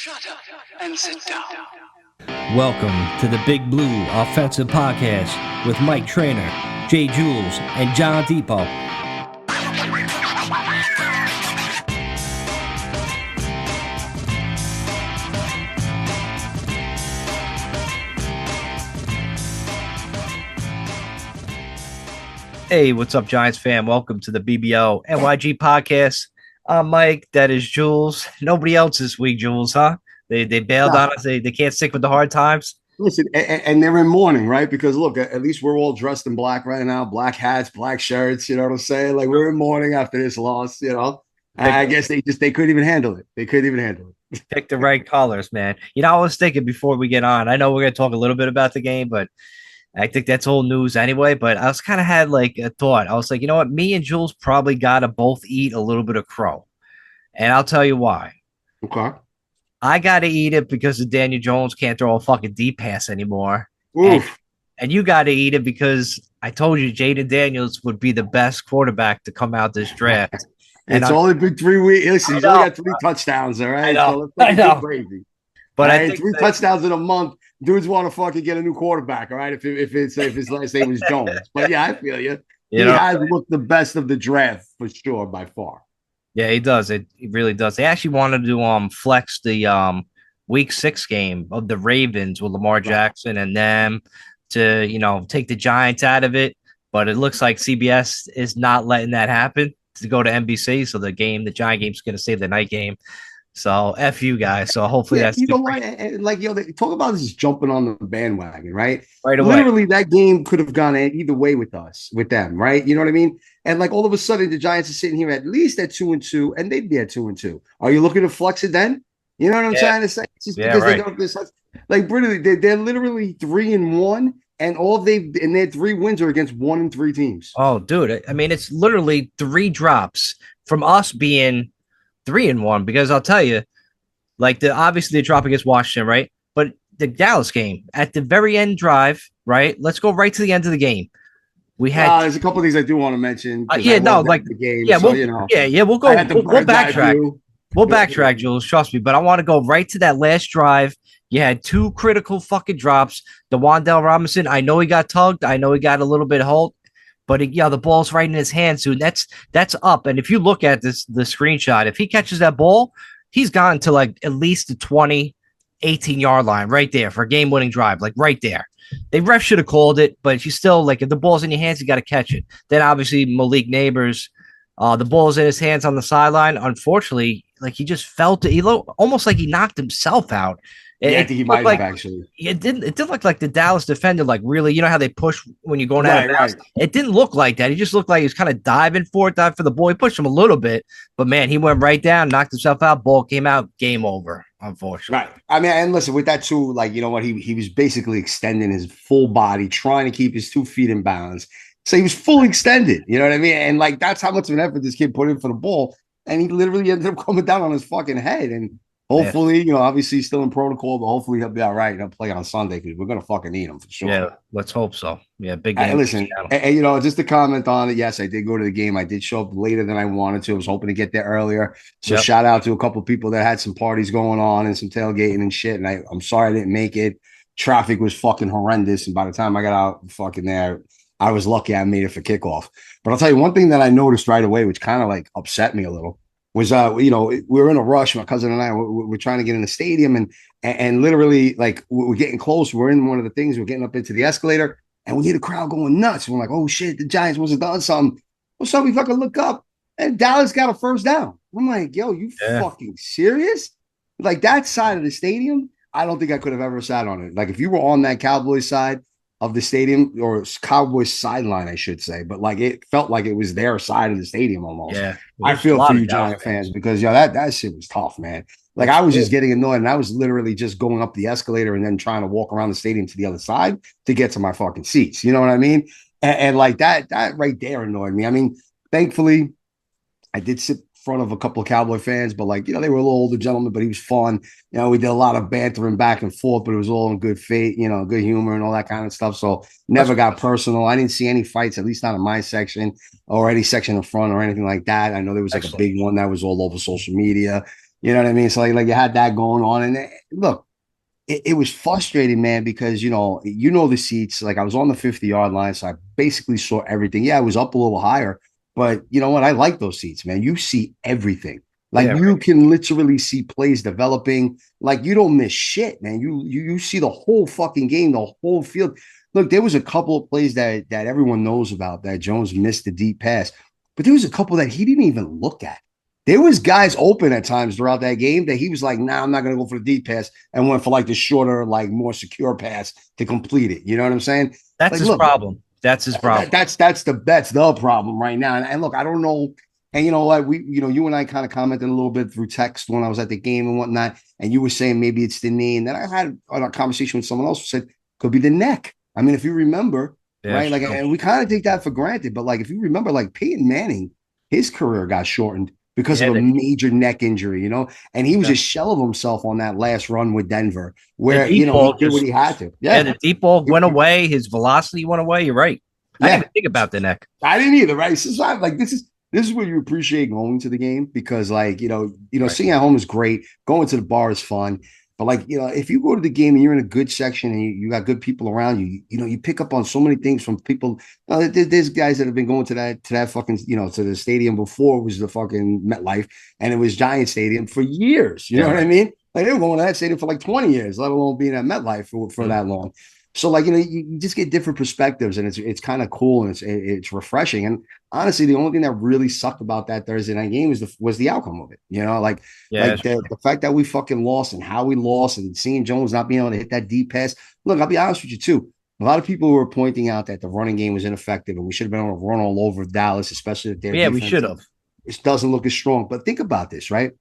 Shut up and sit down. Welcome to the Big Blue Offensive Podcast with Mike Trainer, Jay Jules, and John Depot. Hey, what's up, Giants fan? Welcome to the BBO NYG Podcast. I'm Mike. That is Jules. Nobody else this week, Jules, huh? They bailed on us. They can't stick with the hard times. Listen, and they're in mourning, right? Because look, at least we're all dressed in black right now, black hats, black shirts. You know what I'm saying? Like we're in mourning after this loss. You know, I guess they couldn't even handle it. They couldn't even handle it. Pick the right colors, man. You know, I was thinking before we get on. I know we're gonna talk a little bit about the game, but I think that's old news anyway. But I was kind of had like a thought. I was like, you know what? Me and Jules probably gotta both eat a little bit of crow, and I'll tell you why. Okay. I got to eat it because of Daniel Jones can't throw a fucking deep pass anymore. And you got to eat it because I told you Jaden Daniels would be the best quarterback to come out this draft. And it's only been 3 weeks. Listen, he's only got 3 touchdowns, all right? I know. Crazy. But I think 3 touchdowns in a month. Dudes want to fucking get a new quarterback, all right? If his last name was Jones. But yeah, I feel you. He has looked the best of the draft for sure by far. Yeah, he does. It really does. They actually wanted to flex the week 6 game of the Ravens with Lamar Jackson and them to, take the Giants out of it. But it looks like CBS is not letting that happen to go to NBC. So the Giant game's going to save the night game. So F you guys. So hopefully that's you know what? Like, they talk about this jumping on the bandwagon, right? Right away. Literally, that game could have gone either way with them, right? You know what I mean? And like all of a sudden, the Giants are sitting here at least at 2-2, and they'd be at 2-2. Are you looking to flex it then? You know what I'm trying to say? It's just because they don't. Like, they're literally 3-1, and their 3 wins are against 1-3 teams. Oh, dude! I mean, it's literally 3 drops from us being 3-1, because I'll tell you, like obviously the drop against Washington, right? But the Dallas game at the very end drive, right? Let's go right to the end of the game. We had there's a couple of these I do want to mention. The game. We'll go. We'll backtrack. We'll backtrack, Jules. Trust me. But I want to go right to that last drive. You had 2 critical fucking drops. The Wan'Dale Robinson. I know he got tugged. I know he got a little bit hold. But the ball's right in his hand soon. That's up. And if you look at the screenshot, if he catches that ball, he's gone to like at least the 20, 18-yard line right there for a game-winning drive, like right there. The ref should have called it, but you still, like, if the ball's in your hands, you got to catch it. Then obviously Malik Neighbors, the ball's in his hands on the sideline. Unfortunately, like he just felt it. He looked almost like he knocked himself out. I think he might have actually. It didn't look like the Dallas defender, like really, you know how they push when you're going out of bounds? It didn't look like that. He just looked like he was kind of diving for the ball. He pushed him a little bit, but man, he went right down, knocked himself out, ball came out, game over, unfortunately. Right. I mean, and listen, with that too, like, you know what, he was basically extending his full body, trying to keep his 2 feet in bounds. So he was fully extended, you know what I mean? And like, that's how much of an effort this kid put in for the ball. And he literally ended up coming down on his fucking head. And hopefully, obviously he's still in protocol, but hopefully he'll be all right. He'll play on Sunday because we're going to fucking need him for sure. Yeah, let's hope so. Yeah, big game. Listen, and just to comment on it, yes, I did go to the game. I did show up later than I wanted to. I was hoping to get there earlier. So shout out to a couple of people that had some parties going on and some tailgating and shit. And I'm sorry I didn't make it. Traffic was fucking horrendous. And by the time I got out fucking there, I was lucky I made it for kickoff. But I'll tell you one thing that I noticed right away, which kind of like upset me a little, was we were in a rush. My cousin and I we're trying to get in the stadium, and literally, like, we're getting close. We're in one of the things. We're getting up into the escalator, and we hear the crowd going nuts. We're like, oh shit, the Giants must have done something. Well, so we fucking look up, and Dallas got a first down. I'm like, yo, you fucking serious? Like, that side of the stadium, I don't think I could have ever sat on it. Like, if you were on that Cowboys side of the stadium, or Cowboys sideline, I should say, but like, it felt like it was their side of the stadium almost. Yeah, I feel for you Giant fans because that shit was tough, man. Like, I was just getting annoyed, and I was literally just going up the escalator and then trying to walk around the stadium to the other side to get to my fucking seats. You know what I mean? And like that right there annoyed me. I mean, thankfully, I did sit front of a couple of Cowboy fans, but like, they were a little older gentlemen, but he was fun. We did a lot of bantering back and forth, but it was all in good faith, good humor and all that kind of stuff. So never got personal. I didn't see any fights, at least not in my section or any section in front or anything like that. I know there was like a big one that was all over social media. You know what I mean? So like you had that going on, and look, it was frustrating, man, because the seats. Like I was on the 50-yard line, so I basically saw everything. Yeah, it was up a little higher, but you know what? I like those seats, man. You see everything. Like Yeah, you can literally see plays developing. Like you don't miss shit, man. You see the whole fucking game, the whole field. Look, there was a couple of plays that everyone knows about that Jones missed the deep pass, but there was a couple that he didn't even look at. There was guys open at times throughout that game that he was like, "Nah, I'm not going to go for the deep pass," and went for like the shorter, like more secure pass to complete it. You know what I'm saying? that's Like, his look, problem. That's his problem. that's the problem right now. And look, I don't know. And you know what? You and I kind of commented a little bit through text when I was at the game and whatnot. And you were saying maybe it's the knee, and then I had a conversation with someone else who said could be the neck. I mean, if you remember, Yeah, right? Like, true. and we kind of take that for granted, but like if you remember, like Peyton Manning, his career got shortened because of Yeah, a major neck injury, and he was yeah. a shell of himself on that last run with Denver, The where deep he ball did what just he had to. yeah, Yeah, the deep ball went away. His velocity went away. You're right. I didn't yeah. even think about the neck. I didn't either, right? So I'm like, this is where you appreciate going to the game because, like, Right. sitting at home is great. Going to the bar is fun. But like, if you go to the game and you're in a good section and you got good people around you, you pick up on so many things from people. There's guys that have been going to that fucking, to the stadium before it was the fucking MetLife and it was Giant Stadium for years. You know Yeah, what I right. mean? Like they were going to that stadium for like 20 years, let alone being at MetLife for Mm. that long. So like, you just get different perspectives and it's kind of cool and it's refreshing. And honestly, the only thing that really sucked about that Thursday night game was the outcome of it. Like Yeah, like the fact that we fucking lost and how we lost and seeing Jones not being able to hit that deep pass. Look, I'll be honest with you too. A lot of people were pointing out that the running game was ineffective and we should have been able to run all over Dallas, especially if their yeah, we defense should have. it doesn't look as strong. But think about this, right?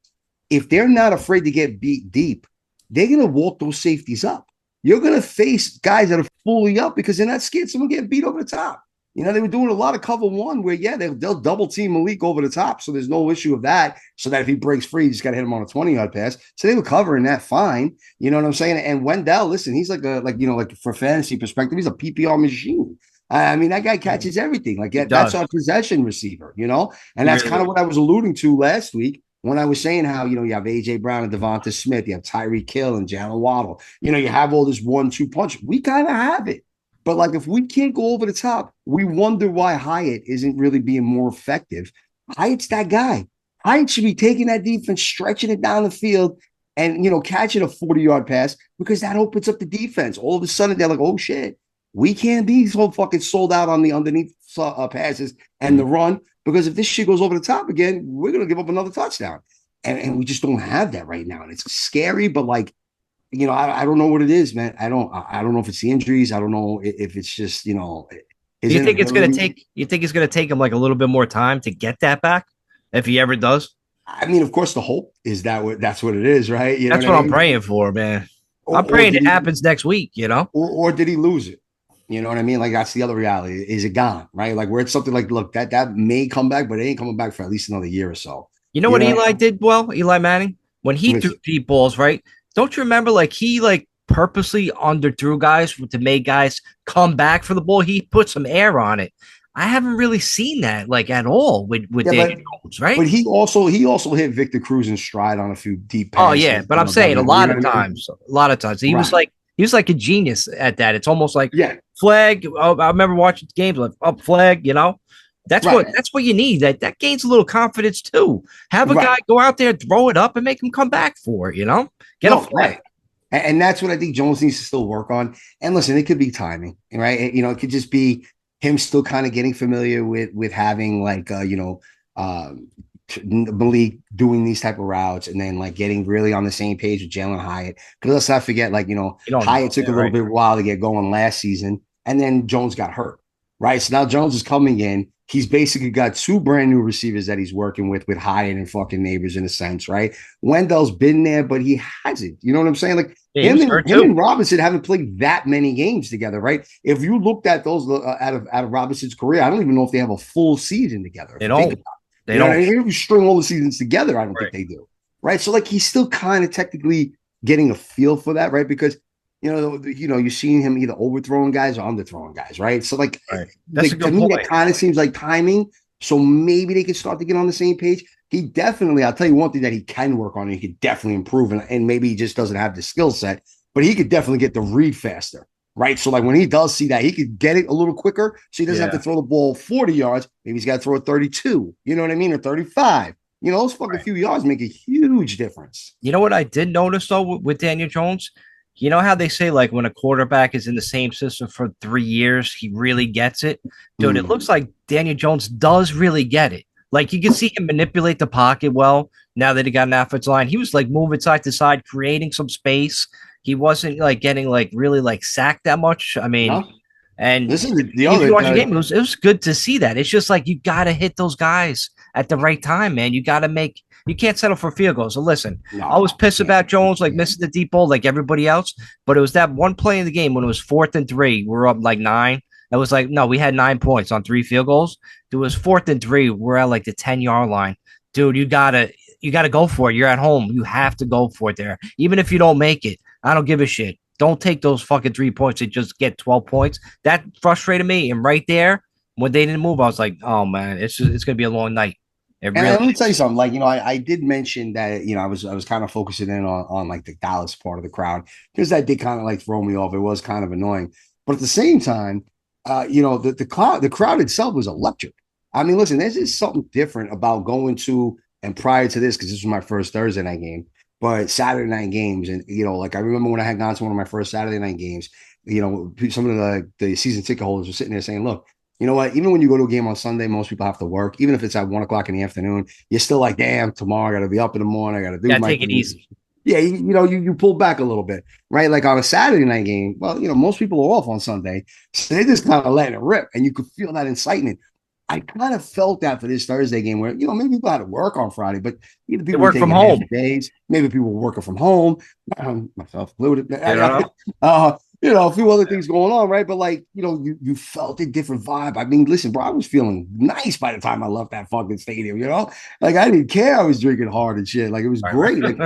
If they're not afraid to get beat deep, they're going to walk those safeties up. You're going to face guys that are fully up because they're not scared someone getting beat over the top. They were doing a lot of cover one where, yeah, they'll double team Malik over the top. So there's no issue of that. So that if he breaks free, you just got to hit him on a 20-yard pass. So they were covering that fine. You know what I'm saying? And Wendell, listen, he's like for fantasy perspective, he's a PPR machine. I mean, that guy catches everything. Like that's our possession receiver, and that's kind of what I was alluding to last week when I was saying how, you have AJ Brown and Devonta Smith, you have Tyreek Hill and Jalen Waddle, you have all this 1-2 punch. We kind of have it. But like if we can't go over the top, we wonder why Hyatt isn't really being more effective. Hyatt's that guy. Hyatt should be taking that defense, stretching it down the field, and catching a 40-yard pass because that opens up the defense. All of a sudden, they're like, oh shit, we can't be so fucking sold out on the underneath passes and the run because if this shit goes over the top again, we're gonna give up another touchdown. And we just don't have that right now. And it's scary, but like, I don't know what it is, man. I don't know if it's the injuries. I don't know if it's just, Do you think it's gonna take him like a little bit more time to get that back? If he ever does? I mean, of course, the hope is that's what it is, right? That's what I'm praying for, man. I'm praying it happens next week, or did he lose it? You know what I mean? Like that's the other reality. Is it gone? Right? Like where it's something like, look, that may come back, but it ain't coming back for at least another year or so. You know what Eli did well, Eli Manning? When he threw deep balls, right? Don't you remember like he purposely underthrew guys to make guys come back for the ball? He put some air on it. I haven't really seen that at all with Daniel Jones, right? But he also hit Victor Cruz in stride on a few deep passes. Oh yeah, but I'm saying a lot of times he was like a genius at that. It's almost like flag. Oh, I remember watching games like up flag. That's what you need. That gains a little confidence too. Have a guy go out there, throw it up, and make him come back for it. Get a flag. Right. And that's what I think Jones needs to still work on. And listen, it could be timing, right? It could just be him still kind of getting familiar with having Malik doing these type of routes and then getting really on the same page with Jalen Hyatt. Because let's not forget, Hyatt took a little bit while to get going last season, and then Jones got hurt, right? So now Jones is coming in. He's basically got two brand new receivers that he's working with Hyatt and fucking Neighbors in a sense, right? Wendell's been there, but he hasn't. You know what I'm saying? Him and Robinson haven't played that many games together, right? If you looked at those out of Robinson's career, I don't even know if they have a full season together. They don't. They don't. If you string all the seasons together, I don't think they do, right? So he's still kind of technically getting a feel for that, right? Because you're seeing him either overthrowing guys or underthrowing guys, right? So That's a good to me, point. that kind of seems like timing. So maybe they can start to get on the same page. he definitely, I'll tell you one thing that he can work on, and he could definitely improve, and maybe he just doesn't have the skill set, but he could definitely get the read faster, right? So like when he does see that, he could get it a little quicker, so he doesn't have to throw the ball 40 yards. Maybe he's got to throw it 32, you know what I mean, or 35. You know, those fucking few yards make a huge difference. You know what I did notice though with Daniel Jones? You know how they say like when a quarterback is in the same system for 3 years, he really gets it? Dude, it looks like Daniel Jones does really get it. Like you can see him manipulate the pocket well now that he got an offensive line. He was like moving side to side, creating some space. He wasn't like getting like really like sacked that much. I mean, and this is the if other you watch the game, it was good to see that. It's just like you got to hit those guys at the right time, man. You got to make. You can't settle for field goals. So listen, I was pissed about Jones like missing the deep ball like everybody else, but it was that one play in the game when it was 4th and 3. We're up like 9. It was like, no, we had 9 points on 3 field goals. It was 4th and 3. We're at like the 10-yard line. Dude, you gotta go for it. You're at home. You have to go for it there. Even if you don't make it, I don't give a shit. Don't take those fucking 3 points and just get 12 points. That frustrated me. And right there, when they didn't move, I was like, oh man, it's gonna be a long night. And let me tell you something. Like, you know, I did mention that, you know, I was kind of focusing in on like the Dallas part of the crowd, because that did kind of like throw me off. It was kind of annoying, but at the same time, you know, the crowd itself was electric. I mean, listen, there's just something different about going to, and prior to this, because this was my first Thursday night game, but Saturday night games, and you know, like I remember when I had gone to one of my first Saturday night games, you know, some of the season ticket holders were sitting there saying, "Look, you know what? Even when you go to a game on Sunday, most people have to work. Even if it's at 1 o'clock in the afternoon, you're still like, damn, tomorrow I got to be up in the morning. I got to do my take it easy. Yeah, you know, you pull back a little bit, right? Like on a Saturday night game, well, you know, most people are off on Sunday, so they just kind of letting it rip, and you could feel that incitement. I kind of felt that for this Thursday game, where, you know, maybe people had to work on Friday, but either people work from home days, maybe people were working from home, myself included. You know, a few other things going on, right? But like, you know, you felt a different vibe. I mean, listen, bro, I was feeling nice by the time I left that fucking stadium, you know? Like I didn't care I was drinking hard and shit. Like it was great. Like,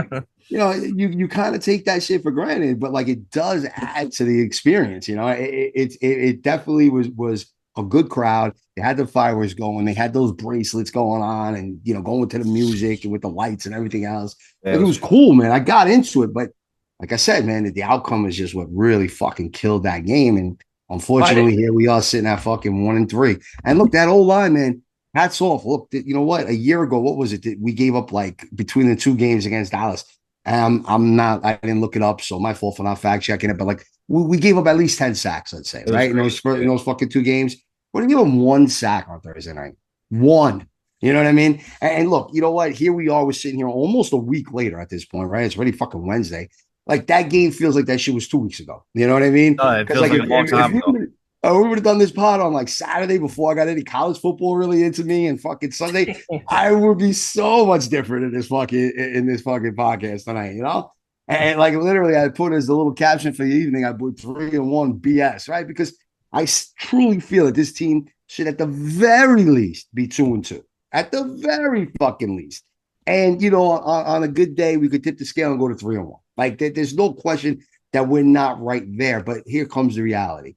you know, you kind of take that shit for granted, but like it does add to the experience, you know. It definitely was a good crowd. They had the fireworks going, they had those bracelets going on, and you know, going to the music and with the lights and everything else. Yeah, like, it was cool, man. I got into it, but like I said, man, the outcome is just what really fucking killed that game. And unfortunately, here we are sitting at fucking 1-3. And look, that old line, man, hats off. Look, you know what? A year ago, what was it that we gave up like between the 2 games against Dallas? I didn't look it up, so my fault for not fact checking it. But like we gave up at least 10 sacks, let's say, right? In those fucking 2 games. What did you give them 1 sack on Thursday night? 1. You know what I mean? And look, you know what? Here we are. We're sitting here almost a week later at this point, right? It's already fucking Wednesday. Like that game feels like that shit was 2 weeks ago. You know what I mean? It feels like a long time ago. We would have done this pod on like Saturday before I got any college football really into me, and fucking Sunday, I would be so much different in this fucking podcast tonight, you know? And like literally, I put as the little caption for the evening, I put 3-1 BS, right? Because I truly feel that this team should at the very least be 2-2. At the very fucking least. And you know, on a good day, we could tip the scale and go to 3-1. Like there's no question that we're not right there, but here comes the reality.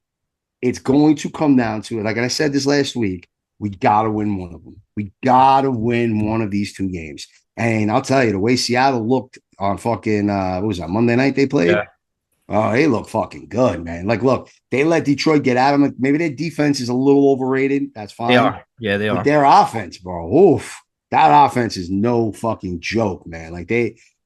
It's going to come down to it. Like I said this last week, we got to win one of them. We got to win one of these 2 games. And I'll tell you, the way Seattle looked on fucking, what was that, Monday night they played? Yeah. Oh, they look fucking good, man. Like, look, they let Detroit get at them. Maybe their defense is a little overrated. That's fine. They are. Yeah, they are. But their offense, bro, oof, that offense is no fucking joke, man. Like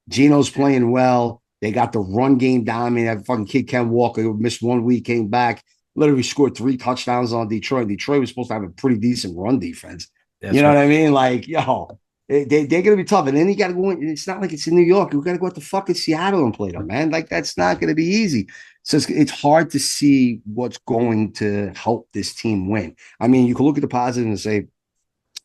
Gino's playing well. They got the run game down. I mean, that fucking kid Ken Walker missed 1 week, came back, literally scored 3 touchdowns on Detroit. Detroit was supposed to have a pretty decent run defense. That's you know what I mean? Like, yo, they're going to be tough. And then you got to go in. It's not like it's in New York. You got to go out to fucking Seattle and play them, man. Like, that's not going to be easy. So it's hard to see what's going to help this team win. I mean, you can look at the positive and say,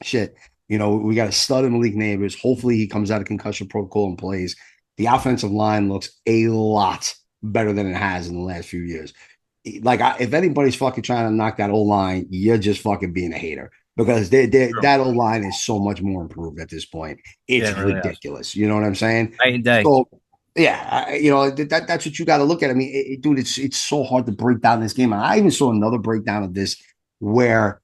shit, you know, we got a stud in Malik Neighbors. Hopefully he comes out of concussion protocol and plays. The offensive line looks a lot better than it has in the last few years. Like, if anybody's fucking trying to knock that O-line, you're just fucking being a hater, because that O-line is so much more improved at this point. It's ridiculous. You know what I'm saying? Night and day. So, yeah, you know, that's what you got to look at. I mean, dude, it's so hard to break down this game. And I even saw another breakdown of this where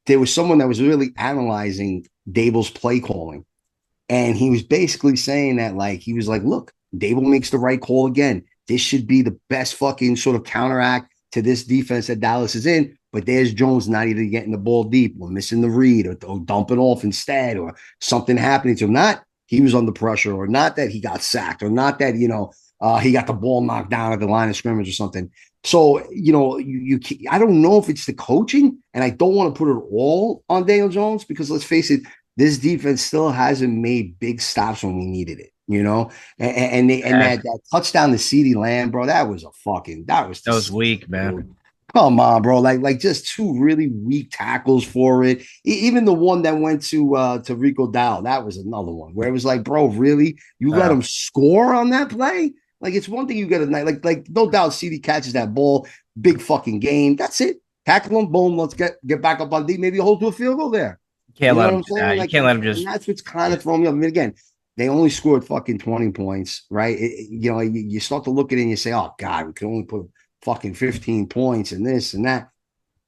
there was someone that was really analyzing Dable's play calling. And he was basically saying that, like, he was like, look, Dable makes the right call again. This should be the best fucking sort of counteract to this defense that Dallas is in. But there's Jones not either getting the ball deep or missing the read or dumping off instead or something happening to him. Not he was under pressure or not that he got sacked or not that, he got the ball knocked down at the line of scrimmage or something. So, I don't know if it's the coaching, and I don't want to put it all on Daniel Jones because let's face it, this defense still hasn't made big stops when we needed it, and that touchdown to CeeDee Lamb, bro, that was weak, man. Come on, bro. Like just two really weak tackles for it. Even the one that went to Rico Dowdle, that was another one where it was like, bro, really? You let him score on that play? Like, it's one thing you get a night, like no doubt CeeDee catches that ball, big fucking game. That's it. Tackle him, boom, let's get back up on D. Maybe hold to a field goal there. Can't let him. You can't let him just. That's what's kind of throwing me up. I mean, again, they only scored fucking 20 points, right? You start to look at it and you say, oh, God, we can only put fucking 15 points and this and that.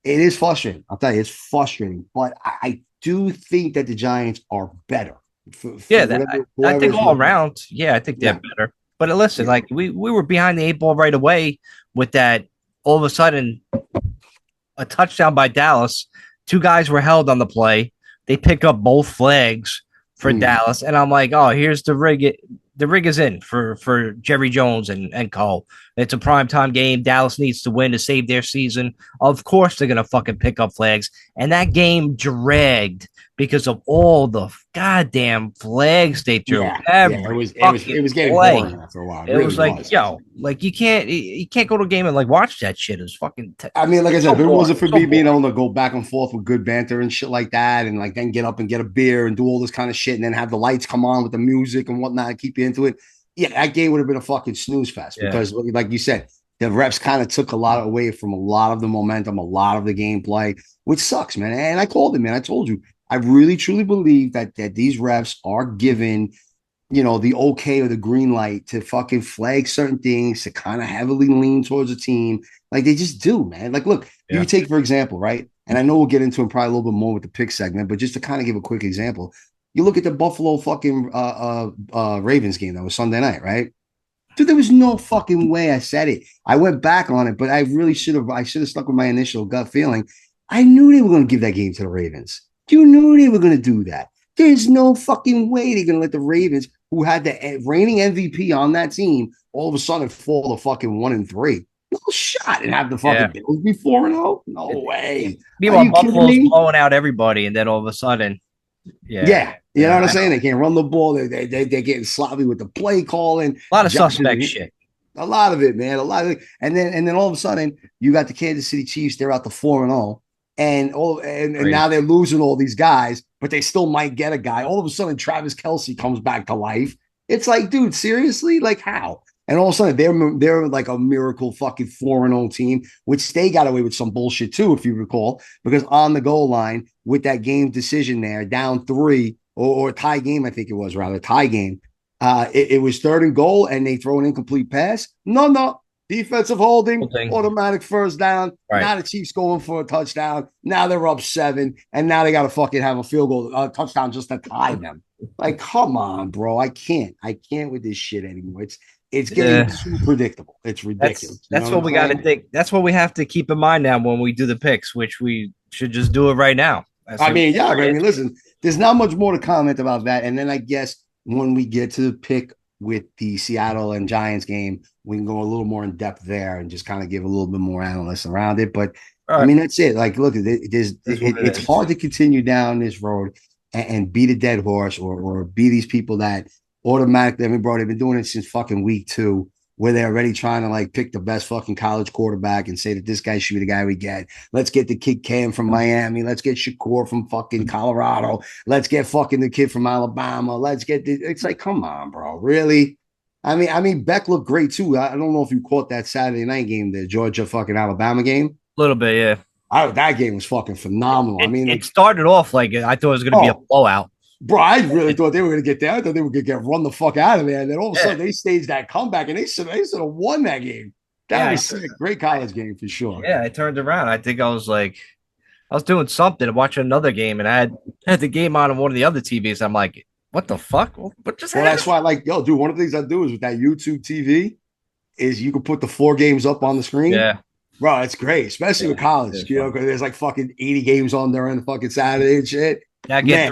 It is frustrating. I'll tell you, it's frustrating. But I do think that the Giants are better. I think all around, I think they're better. But listen, like we were behind the 8 ball right away with that. All of a sudden, a touchdown by Dallas. 2 guys were held on the play. They pick up both flags for Dallas, and I'm like, oh, here's the rig. The rig is in for Jerry Jones and Cole. It's a primetime game. Dallas needs to win to save their season. Of course, they're gonna fucking pick up flags, and that game dragged because of all the goddamn flags they threw. It was getting boring after a while. It was like, like you can't go to a game and like watch that shit. It's fucking. I mean, like I said, if it wasn't for me being able to go back and forth with good banter and shit like that, and like then get up and get a beer and do all this kind of shit, and then have the lights come on with the music and whatnot and keep you into it. Yeah, that game would have been a fucking snooze fest because, like you said, the refs kind of took a lot away from a lot of the momentum, a lot of the gameplay, which sucks, man. And I called it, man. I told you. I really, truly believe that these refs are given, the okay or the green light to fucking flag certain things, to kind of heavily lean towards a team. Like they just do, man. Like, look, you take, for example, right? And I know we'll get into it probably a little bit more with the pick segment, but just to kind of give a quick example, you look at the Buffalo fucking Ravens game that was Sunday night, right? Dude, there was no fucking way I said it. I went back on it, but I really should have stuck with my initial gut feeling. I knew they were going to give that game to the Ravens. You knew they were going to do that. There's no fucking way they're going to let the Ravens, who had the reigning MVP on that team, all of a sudden fall to fucking 1-3. No shot and have the fucking Bills be 4-0. No way. Meanwhile, Buffalo's blowing out everybody, and then all of a sudden, you know what I'm saying? They can't run the ball. They're getting sloppy with the play calling. A lot of suspect shit. A lot of it, man. A lot of it. And then all of a sudden, you got the Kansas City Chiefs. They're out to 4-0. And now they're losing all these guys, but they still might get a guy. All of a sudden, Travis Kelce comes back to life. It's like, dude, seriously? Like, how? And all of a sudden, they're like a miracle fucking 4-0 team, which they got away with some bullshit too, if you recall, because on the goal line with that game decision there, down 3 or tie game, I think it was rather tie game. It was 3rd and goal, and they throw an incomplete pass. No. Defensive holding, automatic first down. Right. Now the Chiefs going for a touchdown. Now they're up 7, and now they got to fucking have a field goal, touchdown just to tie them. Like, come on, bro. I can't with this shit anymore. It's getting too predictable. It's ridiculous. That's what we got to think. That's what we have to keep in mind now when we do the picks, which we should just do it right now. Listen, there's not much more to comment about that. And then I guess when we get to the pick with the Seattle and Giants game, we can go a little more in depth there and just kind of give a little bit more analysis around it. But I mean, that's it. Like, look, it's hard to continue down this road and beat a dead horse or be these people that automatically, I mean, bro, they've been doing it since fucking week 2, where they're already trying to like pick the best fucking college quarterback and say that this guy should be the guy we get. Let's get the kid Cam from Miami. Let's get Shakur from fucking Colorado. Let's get fucking the kid from Alabama. It's like, come on, bro. Really? I mean, Beck looked great too. I don't know if you caught that Saturday night game, the Georgia fucking Alabama game. A little bit, yeah. That game was fucking phenomenal. It started off like I thought it was going to be a blowout. Bro, I really thought they were going to get there. I thought they were going to get run the fuck out of there. And then all of a sudden they staged that comeback and they should have won that game. That was sick. Great college game for sure. Yeah, I turned around. I think I was doing something to watch another game, and I had the game on one of the other TVs. I'm like, What the fuck? What just Well, happened? that's why, like, yo, dude, one of the things I do is with that YouTube TV is you can put the 4 games up on the screen. Yeah. Bro, it's great, especially with college, because there's like fucking 80 games on there on the fucking Saturday and shit. Now get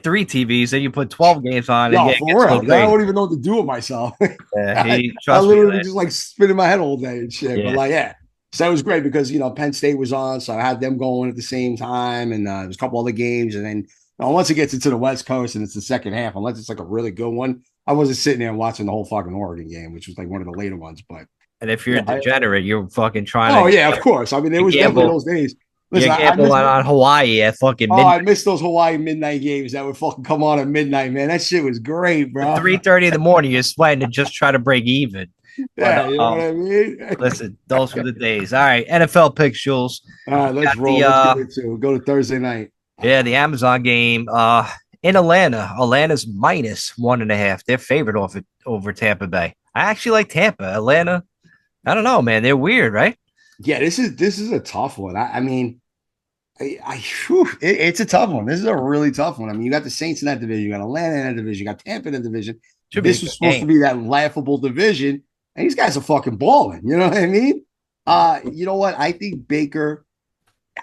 three TVs, and you put 12 games on. No, and for real. I don't even know what to do with myself. Yeah, I literally just like spinning my head all day and shit. Yeah. But like, yeah. So it was great because, Penn State was on, so I had them going at the same time, and there was a couple other games. And then once it gets into the West Coast and it's the second half, unless it's like a really good one, I wasn't sitting there and watching the whole fucking Oregon game, which was like one of the later ones. But and if you're a degenerate, you're fucking trying to. Oh, yeah, of course. I mean, it was definitely those days. Listen, on Hawaii at fucking midnight. I missed those Hawaii midnight games that would fucking come on at midnight, man. That shit was great, bro. 3:30 in the morning, you're sweating to just try to break even. Yeah, you know what I mean? Listen, those were the days. All right, NFL picks, Jules. All right, let's roll. Let's go to Thursday night. Yeah, the Amazon game in Atlanta. Atlanta's -1.5. They're favored over Tampa Bay. I actually like Tampa. Atlanta, I don't know, man. They're weird, right? Yeah, this is a tough one. I mean, it's a tough one. This is a really tough one. I mean, you got the Saints in that division, you got Atlanta in that division, you got Tampa in that division. This was supposed to be that laughable division, and these guys are fucking balling. You know what I mean? You know what? I think Baker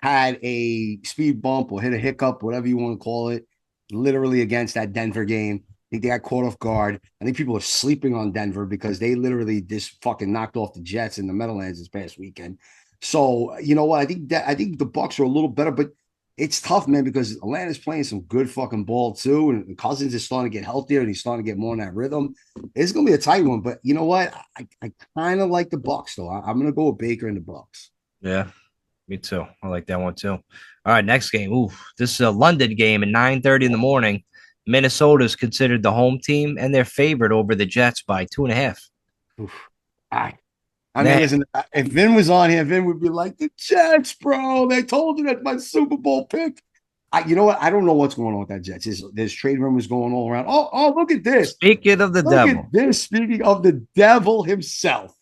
had a speed bump or hit a hiccup, whatever you want to call it, literally against that Denver game. I think they got caught off guard. I think people are sleeping on Denver because they literally just fucking knocked off the Jets in the Meadowlands this past weekend. So, you know what? I think the Bucs are a little better, but it's tough, man, because Atlanta's playing some good fucking ball too. And Cousins is starting to get healthier and he's starting to get more in that rhythm. It's going to be a tight one, but you know what? I kind of like the Bucs though. I'm going to go with Baker and the Bucs. Yeah, me too. I like that one too. All right, next game. Ooh, this is a London game at 9:30 in the morning. Minnesota is considered the home team, and they're favored over the Jets by 2.5. I mean, listen, if Vin was on here, Vin would be like, the Jets, bro. They told you that's my Super Bowl pick. You know what? I don't know what's going on with that Jets. There's trade rumors going all around. Oh, look at this. Speaking of the devil. Speaking of the devil himself.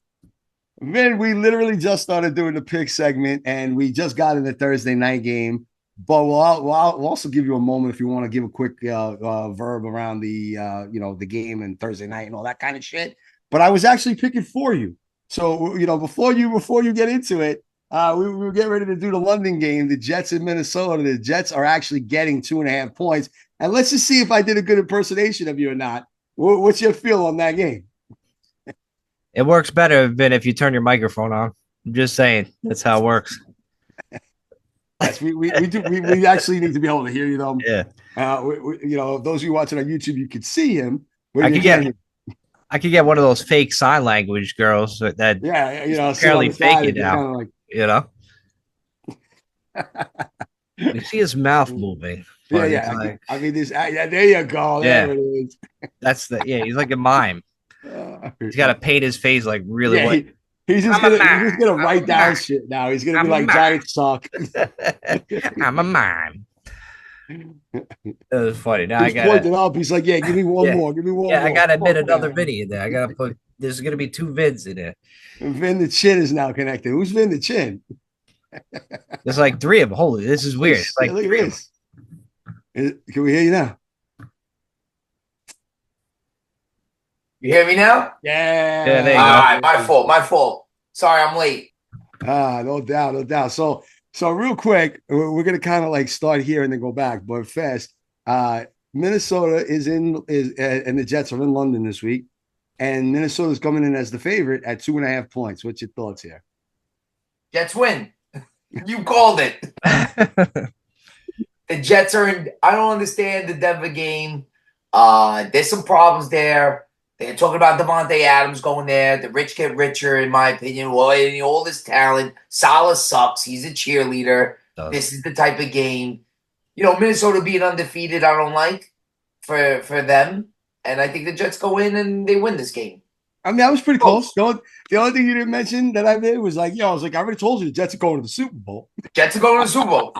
Vin, we literally just started doing the pick segment, and we just got in the Thursday night game. But we'll also give you a moment if you want to give a quick verb around the the game and Thursday night and all that kind of shit. But I was actually picking for you. So, before you get into it, we were getting ready to do the London game, the Jets in Minnesota. The Jets are actually getting 2.5 points. And let's just see if I did a good impersonation of you or not. What's your feel on that game? It works better than if you turn your microphone on. I'm just saying. That's how it works. Yes, we actually need to be able to hear you, though. Yeah. Those of you watching on YouTube, you could see him. I could get one of those fake sign language girls that apparently fake it now. You see his mouth moving. Yeah. I mean, there you go. There it is. He's like a mime. He's got to paint his face like really white. He's just gonna write down shit now. He's gonna be like Giant Sock. I'm a mime. It was funny. Now I got it up. He's like, "Yeah, give me one more. Give me one more." Yeah, I gotta admit another video there. I gotta put. There's gonna be 2 vids in there. And Vin the Chin is now connected. Who's Vin the Chin? There's like 3 of them. Holy, this is weird. It's like look at this. Can we hear you now? You hear me now? Yeah. There you go. All right, my fault. Sorry, I'm late. No doubt. So real quick, we're gonna kind of like start here and then go back, but fast. Minnesota and the Jets are in London this week, and Minnesota's coming in as the favorite at 2.5 points. What's your thoughts here? Jets win. You called it. The Jets are in. I don't understand the Denver game. There's some problems there. They're talking about Devontae Adams going there. The rich get richer, in my opinion. All this talent. Salah sucks. He's a cheerleader. This is the type of game. Minnesota being undefeated, I don't like for them. And I think the Jets go in and they win this game. I mean, that was pretty close. The only thing you didn't mention that I did was I already told you the Jets are going to the Super Bowl. Jets are going to the Super Bowl.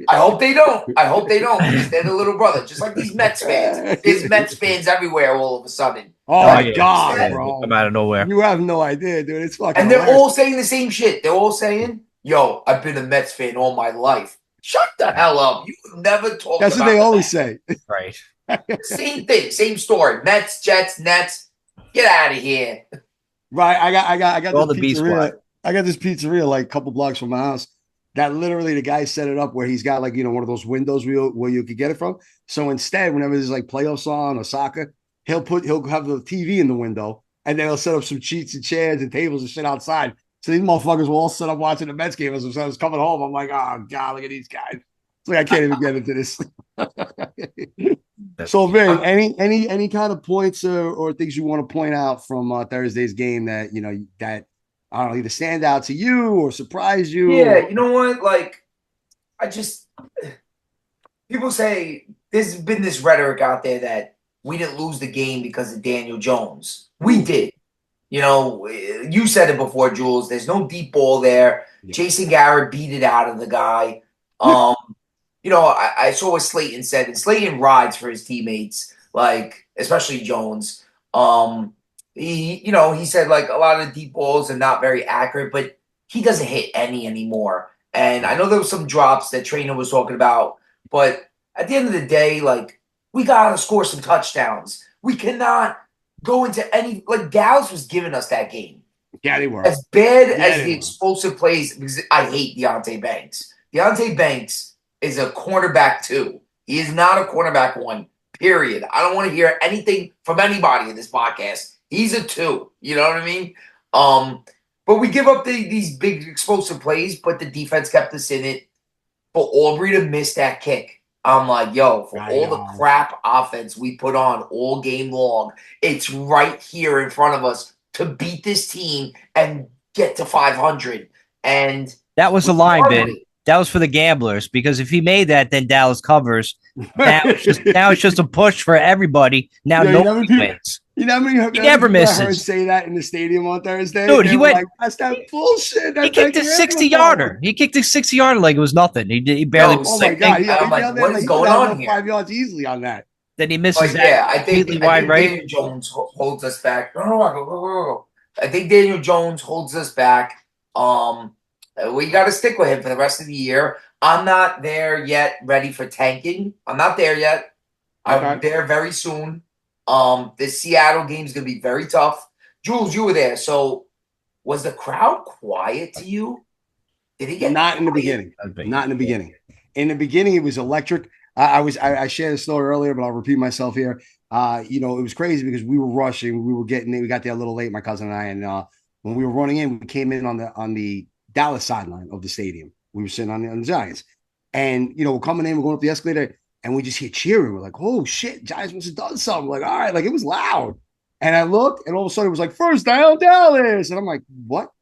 I hope they don't. Because they're the little brother, just like these Mets fans. There's Mets fans everywhere all of a sudden. Oh my God, bro! Come out of nowhere. You have no idea, dude. It's fucking. And they're all saying the same shit. They're all saying, "Yo, I've been a Mets fan all my life." Shut the hell up! You never talk. That's what they always say. Right. Same thing, same story. Mets, Jets, Nets. Get out of here. Right. I got All this the B pizzeria. squad. I got this pizzeria like a couple blocks from my house. That literally the guy set it up where he's got like, one of those windows where you could get it from. So instead, whenever there's like playoffs on or soccer, he'll have the TV in the window and then he'll set up some seats and chairs and tables and shit outside. So these motherfuckers will all set up watching the Mets game as I was coming home. I'm like, oh God, look at these guys. It's like I can't even get into this. So, Vin, any kind of points or things you want to point out from Thursday's game that that I don't know, either stand out to you or surprise you? Yeah, you know what? Like, people say there's been this rhetoric out there that we didn't lose the game because of Daniel Jones. We did. You said it before, Jules. There's no deep ball there. Yeah. Jason Garrett beat it out of the guy. I saw what Slayton said, and Slayton rides for his teammates, like especially Jones. He said like a lot of the deep balls are not very accurate, but he doesn't hit any anymore. And I know there was some drops that Trainer was talking about, but at the end of the day, like we gotta score some touchdowns. We cannot go into any like Dallas was giving us that game. Yeah, they were. As bad as the explosive plays, because I hate Deonte Banks. Deonte Banks is a cornerback 2. He is not a cornerback 1, period. I don't want to hear anything from anybody in this podcast. He's a 2. You know what I mean? But we give up these big explosive plays, but the defense kept us in it. For Aubrey to miss that kick, I'm like, yo, for all the crap offense we put on all game long, it's right here in front of us to beat this team and get to 500. And that was the line, Ben. That was for the gamblers, because if he made that, then Dallas covers. Now it's just a push for everybody. Now nobody wins. He never misses. Say that in the stadium on Thursday, dude. He went. Like, that's that bullshit. He kicked a 60-yarder. He kicked a 60-yarder like it was nothing. He barely. Oh my God! I'm like, what is going on here? 5 yards easily on that. Then he misses that. Yeah, I think wide right. Daniel Jones holds us back. I think Daniel Jones holds us back. We got to stick with him for the rest of the year. I'm not there yet, ready for tanking. I'm not there yet. I'm there very soon. The Seattle game is going to be very tough. Jules, you were there. So was the crowd quiet to you? Did he get Not in the beginning. Not in the beginning. In the beginning, it was electric. I shared a story earlier, but I'll repeat myself here. It was crazy because we were rushing. We got there a little late, my cousin and I. And when we were running in, we came in on the Dallas sideline of the stadium. We were sitting on the Giants. And, we're coming in, we're going up the escalator, and we just hear cheering. We're like, oh, shit, Giants must have done something. Like, all right, like it was loud. And I looked, and all of a sudden it was like, first down, Dallas. And I'm like, what?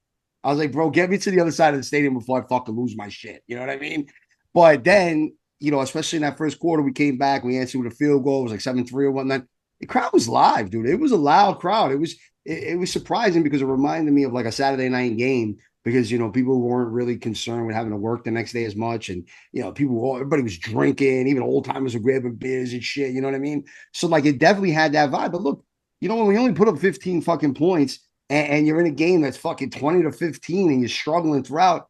I was like, bro, get me to the other side of the stadium before I fucking lose my shit. You know what I mean? But then, especially in that first quarter, we came back, we answered with a field goal. It was like 7-3 or whatnot. The crowd was live, dude. It was a loud crowd. It was surprising because it reminded me of like a Saturday night game. Because, people weren't really concerned with having to work the next day as much. And, everybody was drinking. Even old timers were grabbing beers and shit. You know what I mean? So, like, it definitely had that vibe. But look, when we only put up 15 fucking points and you're in a game that's fucking 20 to 15 and you're struggling throughout,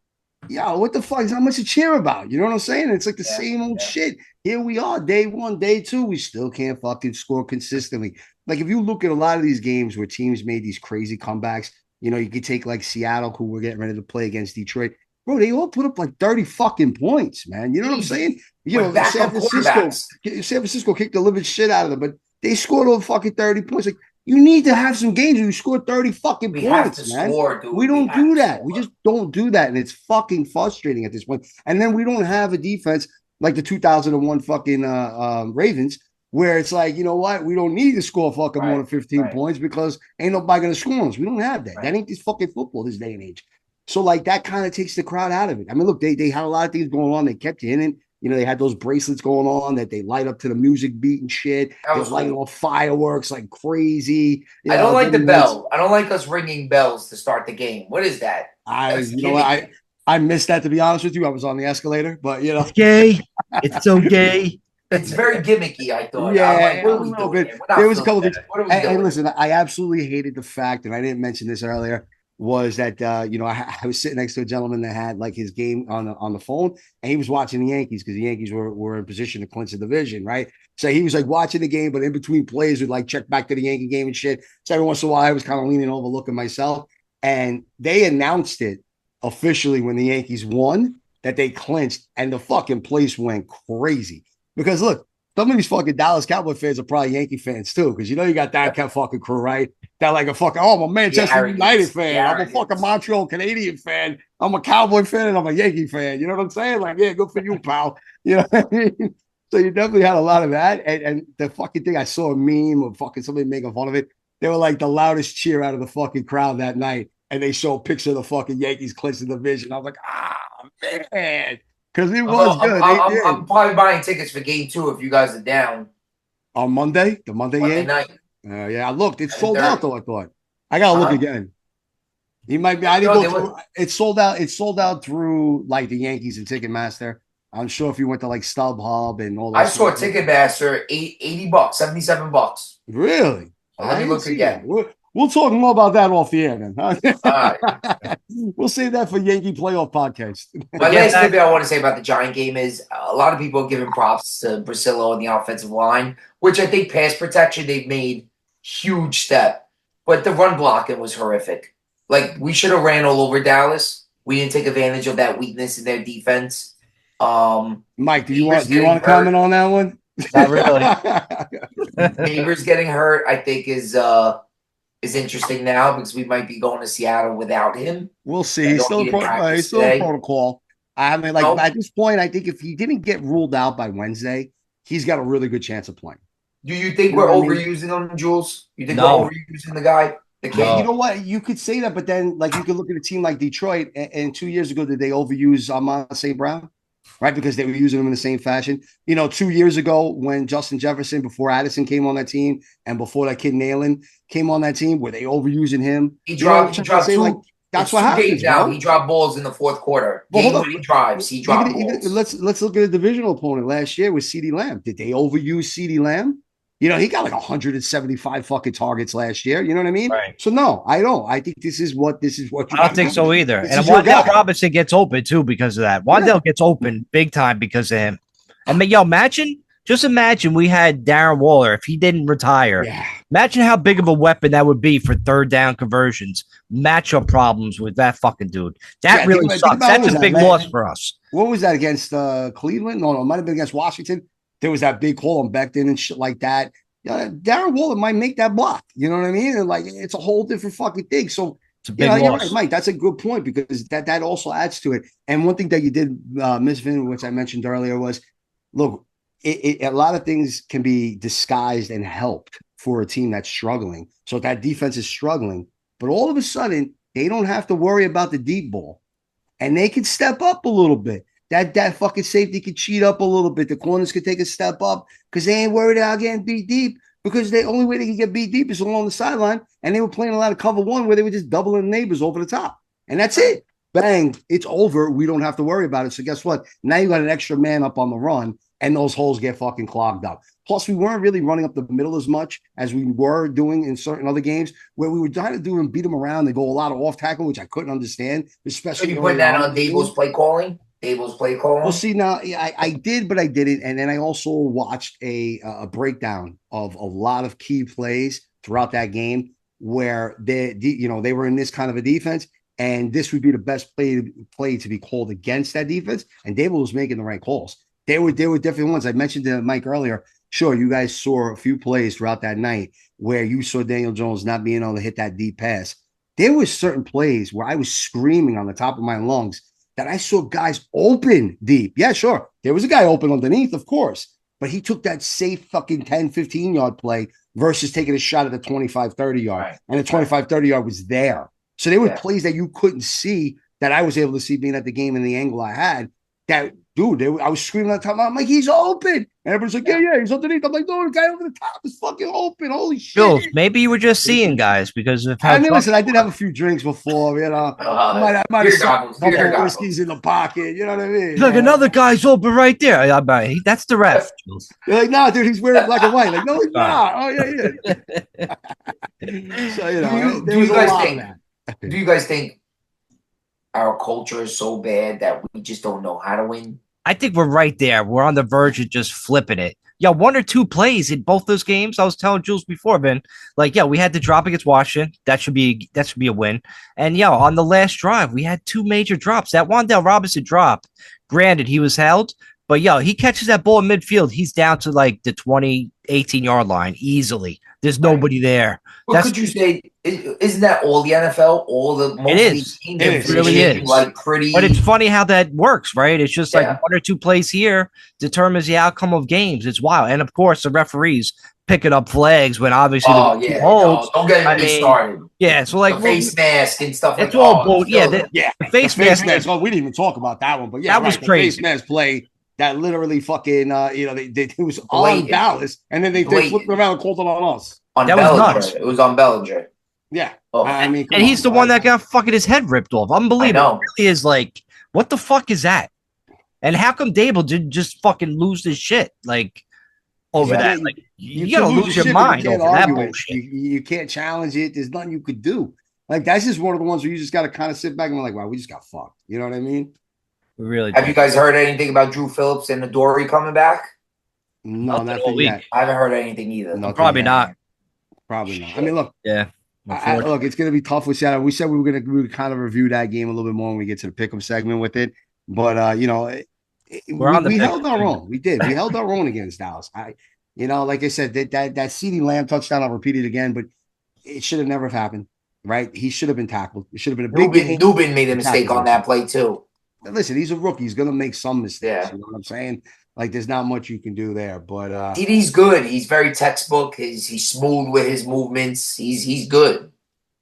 what the fuck is how much to cheer about? You know what I'm saying? It's like the same old shit. Here we are, day 1, day 2. We still can't fucking score consistently. Like, if you look at a lot of these games where teams made these crazy comebacks, you could take like Seattle, who we're getting ready to play against Detroit. Bro, they all put up like 30 fucking points, man. You know what I'm saying? San Francisco kicked the living shit out of them, but they scored over fucking 30 points. Like, you need to have some games where you score 30 fucking points, man. We don't do that. We just don't do that. And it's fucking frustrating at this point. And then we don't have a defense like the 2001 fucking Ravens, where it's like, you know what? We don't need to score fucking more than 15 points because ain't nobody going to score on us. We don't have that. That ain't this fucking football this day and age. So, like, that kind of takes the crowd out of it. I mean, look, they had a lot of things going on. They kept you in it. They had those bracelets going on that they light up to the music beat and shit. They're lighting off fireworks like crazy. I don't like the bell. I don't like us ringing bells to start the game. What is that? I missed that, to be honest with you. I was on the escalator, but, It's gay. It's so gay. It's very gimmicky, I thought. Yeah, there was a couple things. And listen, I absolutely hated the fact, and I didn't mention this earlier, was that I was sitting next to a gentleman that had like his game on the phone, and he was watching the Yankees because the Yankees were in position to clinch the division, right? So he was like watching the game, but in between plays would like check back to the Yankee game and shit. So every once in a while, I was kind of leaning over, looking myself. And they announced it officially when the Yankees won that they clinched, and the fucking place went crazy. Because look, some of these fucking Dallas Cowboy fans are probably Yankee fans too, because you know you got that fucking crew, right? That like a fucking, I'm a Manchester United fan. I'm a fucking Montreal Canadian fan. I'm a Cowboy fan, and I'm a Yankee fan. You know what I'm saying? Like, yeah, good for you, pal. You know what I mean? So you definitely had a lot of that. And the fucking thing, I saw a meme of fucking somebody making fun of it. They were like the loudest cheer out of the fucking crowd that night. And they show a picture of the fucking Yankees clinching the division. I was like, man. Because it was good. I'm probably buying tickets for game 2 if you guys are down. On Monday? The Monday game? Night. Yeah, I looked. It's sold out, though, I thought. I got to look again. He might be. I didn't go through. It's sold out. It's sold out through like the Yankees and Ticketmaster. I'm sure if you went to like StubHub and all that. I saw Ticketmaster, $80, $77. Really? Let me look again. We'll talk more about that off the air then. Huh? All right. We'll save that for Yankee playoff podcast. My last thing I want to say about the Giant game is a lot of people are giving props to Brasillo and the offensive line, which I think pass protection, they've made huge step. But the run blocking was horrific. Like, we should have ran all over Dallas. We didn't take advantage of that weakness in their defense. Mike, do you want to comment on that one? Not really. Neighbors getting hurt, I think, is interesting now because we might be going to Seattle without him. We'll see. He's still in protocol. I mean, like at this point, I think if he didn't get ruled out by Wednesday, he's got a really good chance of playing. Do you think we're overusing him, Jules? You think we're overusing the guy? You know what? You could say that, but then like you could look at a team like Detroit, and 2 years ago, did they overuse Amon St. Brown? Right, because they were using him in the same fashion. 2 years ago when Justin Jefferson, before Addison came on that team, and before that kid Nalen came on that team, were they overusing him? He dropped two. That's what happens. Now he dropped balls in the fourth quarter. Game-winning drives. He dropped balls. Let's look at a divisional opponent last year with CeeDee Lamb. Did they overuse CeeDee Lamb? He got like 175 fucking targets last year. You know what I mean? Right. So no, I don't. I think this is what. I don't think so either. And Wan'Dale Robinson gets open too because of that. Wan'Dale gets open big time because of him. And just imagine we had Darren Waller if he didn't retire. Yeah. Imagine how big of a weapon that would be for third down conversions, matchup problems with that fucking dude. That really sucks. That's a big loss for us. What was that against Cleveland? No, it might have been against Washington. There was that big call on Becton and shit like that. Darren Waller might make that block. You know what I mean? And like it's a whole different fucking thing. So it's a big loss. You're right, Mike. That's a good point because that also adds to it. And one thing that you did, Miss Vin, which I mentioned earlier, was look, a lot of things can be disguised and helped for a team that's struggling. So if that defense is struggling, but all of a sudden they don't have to worry about the deep ball, and they can step up a little bit. That fucking safety could cheat up a little bit. The corners could take a step up because they ain't worried about getting beat deep because the only way they can get beat deep is along the sideline. And they were playing a lot of cover one where they were just doubling neighbors over the top. And that's it. Bang. It's over. We don't have to worry about it. So guess what? Now you got an extra man up on the run and those holes get fucking clogged up. Plus, we weren't really running up the middle as much as we were doing in certain other games where we were trying to do and beat them around and go a lot of off tackle, which I couldn't understand. Especially so you put that on Daboll's play calling? Abel's play call? Well, see, now I did, but I didn't. And then I also watched a breakdown of a lot of key plays throughout that game where they were in this kind of a defense, and this would be the best play to be called against that defense. And Daboll was making the right calls. They were different ones. I mentioned to Mike earlier. Sure, you guys saw a few plays throughout that night where you saw Daniel Jones not being able to hit that deep pass. There were certain plays where I was screaming on the top of my lungs that I saw guys open deep. Yeah, sure. There was a guy open underneath, of course, but he took that safe fucking 10, 15-yard play versus taking a shot at the 25, 30-yard. Right. And the 25, 30-yard was there. So there were plays that you couldn't see that I was able to see being at the game in the angle I had that, dude, I was screaming at the top. I'm like, he's open. And everyone's like, yeah, he's underneath. I'm like, no, the guy over the top is fucking open. Holy shit. Jules, maybe you were just seeing guys because of how. I mean, listen, I did have a few drinks before, I might have some whiskeys in the pocket. You know what I mean? Look, another guy's open right there. That's the ref. You're like, nah, dude, he's wearing black and white. Like, no, he's not. Oh, yeah. So, do you guys think our culture is so bad that we just don't know how to win? I think we're right there. We're on the verge of just flipping it. yeah, 1 or 2 plays in both those games. I was telling Jules before, Ben, like, yeah, we had to drop against Washington. That should be a win. And yeah, on the last drive, we had 2 major drops. That Wan'Dale Robinson drop, granted, he was held, but yo, he catches that ball in midfield. He's down to like the 20, 18-yard line easily. There's nobody there. Well, could you say, isn't that all the NFL? All the most it is. It really is. Like pretty, but it's funny how that works, right? It's just like 1 or 2 plays here determines the outcome of games. It's wild, and of course, the referees picking up flags when obviously holds. No, don't get me started. Yeah, so like the face mask and stuff. It's like all bull. Yeah, the face mask. Oh, we didn't even talk about that one, but yeah, that was crazy. The face mask play. That literally fucking, it was on Dallas, and then they flipped around and called it on us. That was nuts. It was on Bellinger. Yeah. I mean, and he's the one that got fucking his head ripped off. Unbelievable. It really is like, what the fuck is that? And how come Dable didn't just fucking lose his shit like over that? Like, you gotta lose your mind over that bullshit. You can't challenge it. There's nothing you could do. Like, that's just one of the ones where you just gotta kind of sit back and be like, wow, we just got fucked. You know what I mean? Really? Have you guys heard anything about Drew Phillips and Adoree coming back? No, nothing yet. I haven't heard anything either. Probably not. Probably not. I mean, look. Yeah. Look, it's going to be tough with Seattle. We said we would kind of review that game a little bit more when we get to the pick'em segment with it. But we held our own. We did. We held our own against Dallas. Like I said, that CeeDee Lamb touchdown, I'll repeat it again, but it should have never happened. Right? He should have been tackled. It should have been a big. Dubin made a mistake on that play too. Listen, he's a rookie. He's going to make some mistakes. Yeah. You know what I'm saying? Like, there's not much you can do there. But he's good. He's very textbook. He's smooth with his movements. He's good.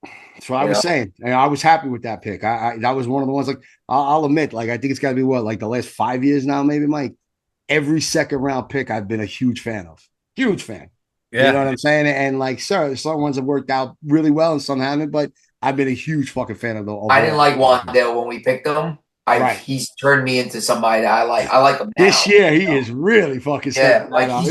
That's what I was saying. And I was happy with that pick. That was one of the ones, like, I'll admit, like, I think it's got to be like the last 5 years now, maybe, Mike. Every second round pick I've been a huge fan of. Huge fan. Yeah. You know what I'm saying? And like, some ones have worked out really well and some haven't, but I've been a huge fucking fan of the. I didn't like Wan'Dale when we picked him. He's turned me into somebody that I like. I like him now. This year, he is really fucking stepping out.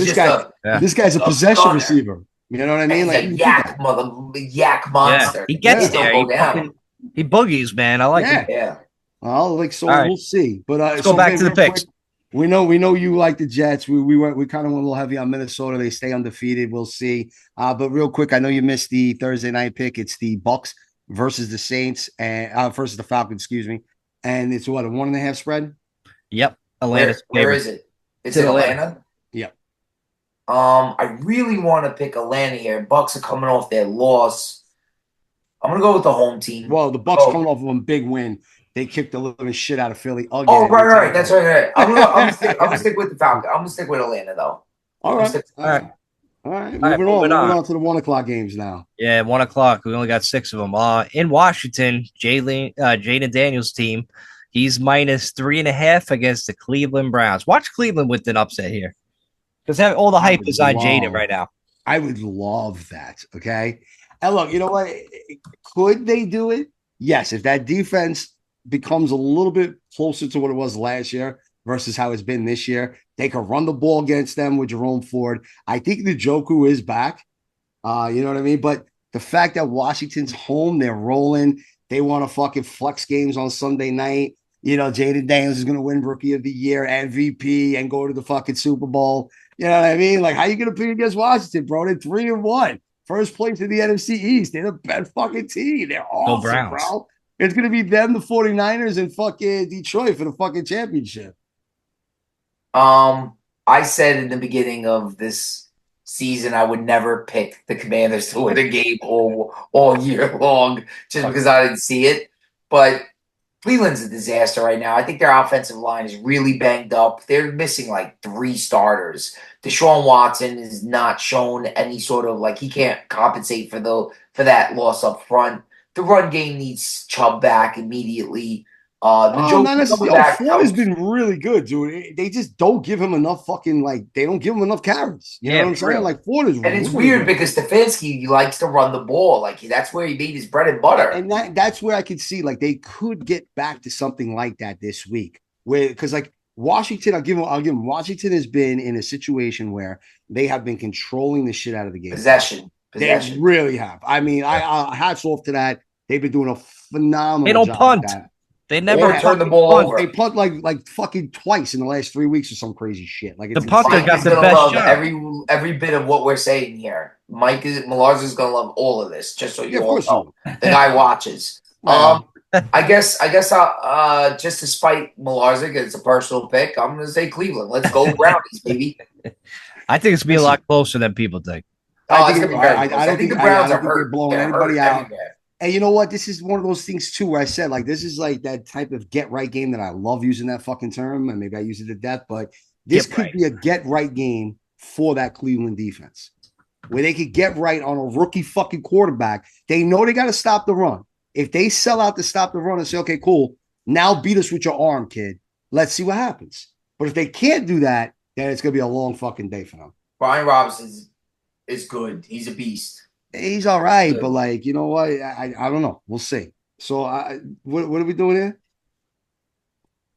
This guy's a possession receiver. You know what I mean? Like a yak monster. Yeah. He gets there. He boogies, man. I like him. Yeah. Well, we'll see. But let's go back to the picks. Quick, we know you like the Jets. We kind of went a little heavy on Minnesota. They stay undefeated. We'll see. But real quick, I know you missed the Thursday night pick. It's the Bucs versus the Saints and versus the Falcons. Excuse me. And it's what, a 1.5 spread? Yep. Atlanta. Where is it? It's in Atlanta? Yep. I really want to pick Atlanta here. Bucks are coming off their loss. I'm gonna go with the home team. Well, the Bucks coming off of a big win. They kicked the living shit out of Philly again. Oh, right. That's right. I'm gonna stick with the Falcons. I'm gonna stick with Atlanta though. All right. Moving on to the 1 o'clock games now. Yeah, 1 o'clock. We only got 6 of them. In Washington, Jaden Daniels' team, he's minus 3.5 against the Cleveland Browns. Watch Cleveland with an upset here, because all the hype is on Jaden right now. I would love that. Okay, and look, you know what? Could they do it? Yes, if that defense becomes a little bit closer to what it was last year versus how it's been this year. They can run the ball against them with Jerome Ford. I think Njoku is back. You know what I mean? But the fact that Washington's home, they're rolling. They want to fucking flex games on Sunday night. You know, Jaden Daniels is going to win Rookie of the Year, MVP, and go to the fucking Super Bowl. You know what I mean? Like, how you going to play against Washington, bro? They're 3-1. First place in the NFC East. They're the best fucking team. They're awesome, bro. It's going to be them, the 49ers, and fucking Detroit for the fucking championship. I said in the beginning of this season I would never pick the Commanders to win a game all year long just because I didn't see it. But Cleveland's a disaster right now. I think their offensive line is really banged up. They're missing like 3 starters. Deshaun Watson is not shown any sort of he can't compensate for that loss up front. The run game needs Chubb back immediately. Ford has been really good, dude. They just don't give him enough they don't give him enough carries. You know what I'm saying? Like, Ford is it's weird because Stefanski likes to run the ball. That's where he made his bread and butter. And that's where I could see, they could get back to something like that this week. Because, Washington, I'll give them, Washington has been in a situation where they have been controlling the shit out of the game. Possession. They really have. I mean, I hats off to that. They've been doing a phenomenal job. They don't punt. They never turn the ball over. They punt like fucking twice in the last 3 weeks or some crazy shit. Like the punter got the best shot. Every bit of what we're saying here. Millarz is gonna love all of this. Just so you all know, the guy watches. I guess just to spite Millarz, it's a personal pick. I'm gonna say Cleveland. Let's go Brownies, baby. I think it's gonna be a lot closer than people think. I think the Browns are hurt. Blowing anybody out. Everywhere. And you know what? This is one of those things too where I said, like, this is like that type of get right game that I love using that fucking term, and maybe I use it to death, but this could be a get right game for that Cleveland defense, where they could get right on a rookie fucking quarterback. They know they got to stop the run. If they sell out to stop the run and say, okay, cool, now beat us with your arm, kid. Let's see what happens. But if they can't do that, then it's gonna be a long fucking day for them. Brian Robinson is good. He's a beast. He's all right, but like, you know what? I don't know. We'll see. So, what are we doing here?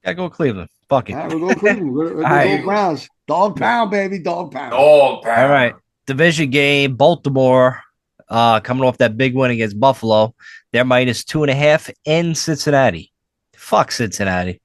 Gotta go Cleveland. Fuck it. All right, we'll go Cleveland. We're go Browns. Dog pound, baby. Dog pound. Dog pound. All right. Division game. Baltimore coming off that big win against Buffalo. They're minus 2.5 in Cincinnati. Fuck Cincinnati.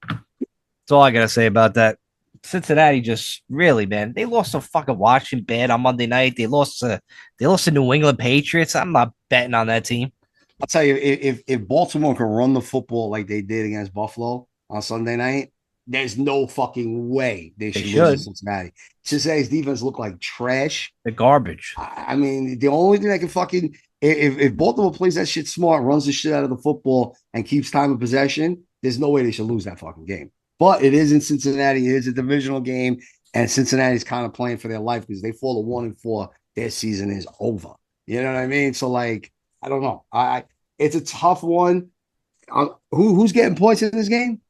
That's all I gotta say about that. Cincinnati just really, man, they lost to fucking Washington bad on Monday night. They lost to New England Patriots. I'm not betting on that team. I'll tell you, if Baltimore can run the football like they did against Buffalo on Sunday night, there's no fucking way they should lose to Cincinnati. Cincinnati's defense looked like trash. The garbage. I mean, the only thing that can fucking if Baltimore plays that shit smart, runs the shit out of the football, and keeps time of possession, there's no way they should lose that fucking game. But it is in Cincinnati. It is a divisional game, and Cincinnati's kind of playing for their life because they fall to 1-4. Their season is over. You know what I mean? So, like, I don't know. It's a tough one. Who's getting points in this game?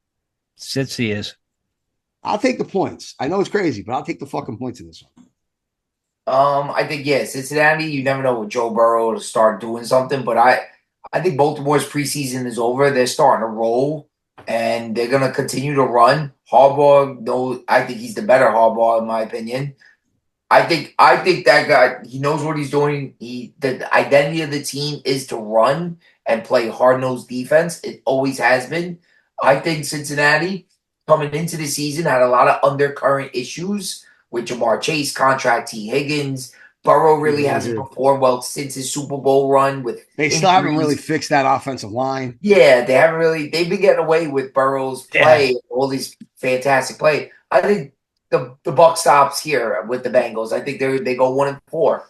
Cincy is. I'll take the points. I know it's crazy, but I'll take the fucking points in this one. I think Cincinnati. You never know with Joe Burrow to start doing something, but I think Baltimore's preseason is over. They're starting to roll. And they're gonna continue to run. Harbaugh, I think he's the better Harbaugh in my opinion. I think that guy, he knows what he's doing. The identity of the team is to run and play hard-nosed defense. It always has been. I think Cincinnati coming into the season had a lot of undercurrent issues with Jamar Chase contract, T. Higgins. Burrow really hasn't performed well since his Super Bowl run. They still haven't really fixed that offensive line. Yeah, they haven't really. They've been getting away with Burrow's play, all these fantastic play. I think the buck stops here with the Bengals. I think they go 1-4.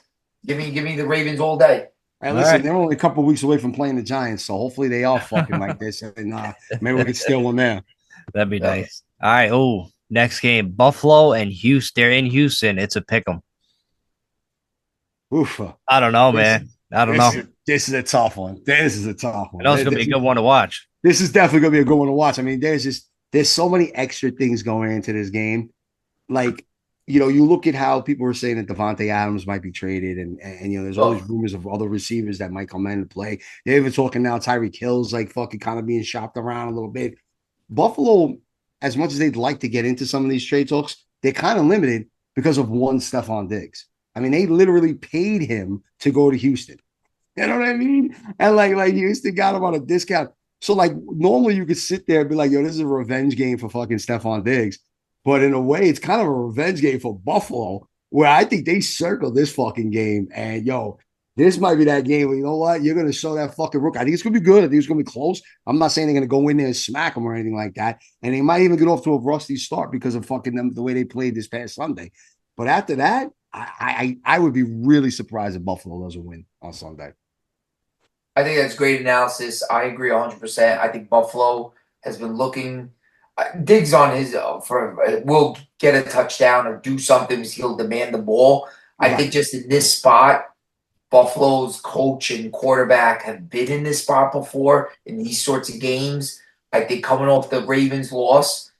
Give me the Ravens all day. Hey, listen, they're only a couple of weeks away from playing the Giants, so hopefully they are fucking like this, and maybe we can steal one there. That'd be nice. All right. Oh, next game, Buffalo and Houston. They're in Houston. It's a pick 'em. Oof. I don't know, man. I don't know. This is a tough one. This is a tough one. I know it's going to be a good one to watch. This is definitely going to be a good one to watch. I mean, there's so many extra things going into this game. Like, you know, you look at how people were saying that Davante Adams might be traded, and you know, there's always rumors of other receivers that might come in and play. They're even talking now Tyreek Hill's like fucking kind of being shopped around a little bit. Buffalo, as much as they'd like to get into some of these trade talks, they're kind of limited because of one Stephon Diggs. I mean, they literally paid him to go to Houston. You know what I mean? And like Houston got him on a discount. So like normally you could sit there and be like, yo, this is a revenge game for fucking Stephon Diggs. But in a way, it's kind of a revenge game for Buffalo, where I think they circled this fucking game. And yo, this might be that game where, you know what, you're going to show that fucking rook. I think it's going to be good. I think it's going to be close. I'm not saying they're going to go in there and smack them or anything like that. And they might even get off to a rusty start because of fucking them the way they played this past Sunday. But after that, I would be really surprised if Buffalo doesn't win on Sunday. I think that's great analysis. I agree 100%. I think Buffalo has been looking. Diggs on his will get a touchdown or do something because he'll demand the ball. I think just in this spot, Buffalo's coach and quarterback have been in this spot before in these sorts of games. I think coming off the Ravens loss,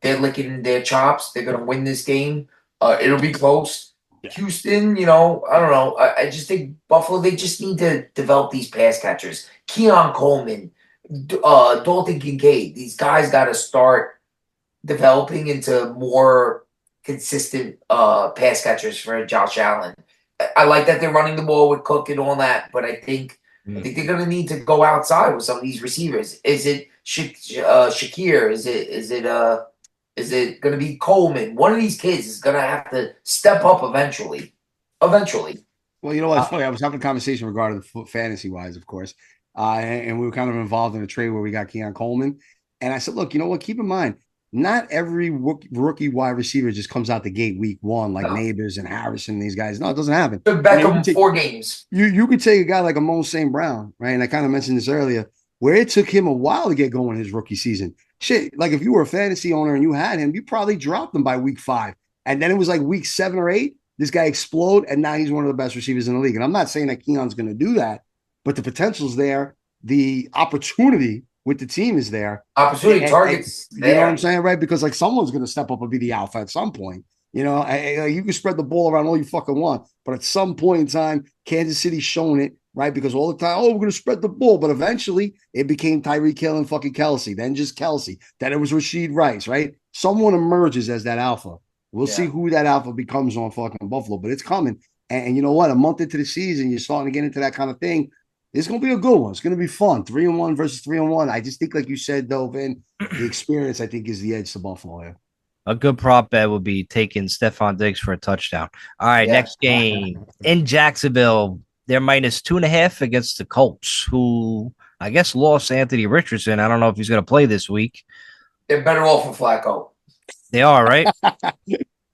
they're licking their chops. They're going to win this game. It'll be close. Houston, you know, I don't know. I just think Buffalo, they just need to develop these pass catchers. Keon Coleman, Dalton Kincaid, these guys got to start developing into more consistent pass catchers for Josh Allen. I like that they're running the ball with Cook and all that, but I think I think they're going to need to go outside with some of these receivers. Is it Shakir? Is it going to be Coleman? One of these kids is going to have to step up eventually. Eventually. Well, you know what's funny? I was having a conversation regarding the fantasy wise, of course, and we were kind of involved in a trade where we got Keon Coleman, and I said, look, you know what? Keep in mind, not every rookie wide receiver just comes out the gate week one like Neighbors and Harrison. These guys, no, it doesn't happen. Beckham 4 games. You could take a guy like Amon St. Brown, right? And I kind of mentioned this earlier, where it took him a while to get going his rookie season. Shit, like if you were a fantasy owner and you had him, you probably dropped him by week 5, and then it was like week 7 or 8. This guy explode, and now he's one of the best receivers in the league. And I'm not saying that Keon's going to do that, but the potential's there. The opportunity with the team is there. Opportunity targets there. You know what I'm saying, right? Because like someone's going to step up and be the alpha at some point. You know, you can spread the ball around all you fucking want, but at some point in time, Kansas City's shown it, right? Because all the time, we're going to spread the ball, but eventually it became Tyreek Hill and fucking Kelsey, then just Kelsey, then it was Rashid Rice, right? Someone emerges as that alpha. We'll see who that alpha becomes on fucking Buffalo, but it's coming. And you know what? A month into the season, you're starting to get into that kind of thing. It's going to be a good one. It's going to be fun. 3-1 versus 3-1. I just think, like you said, though, Vin, the experience, I think, is the edge to Buffalo. Yeah. A good prop bet would be taking Stephon Diggs for a touchdown. All right, next game in Jacksonville. They're -2.5 against the Colts, who I guess lost Anthony Richardson. I don't know if he's going to play this week. They're better off for Flacco. They are, right?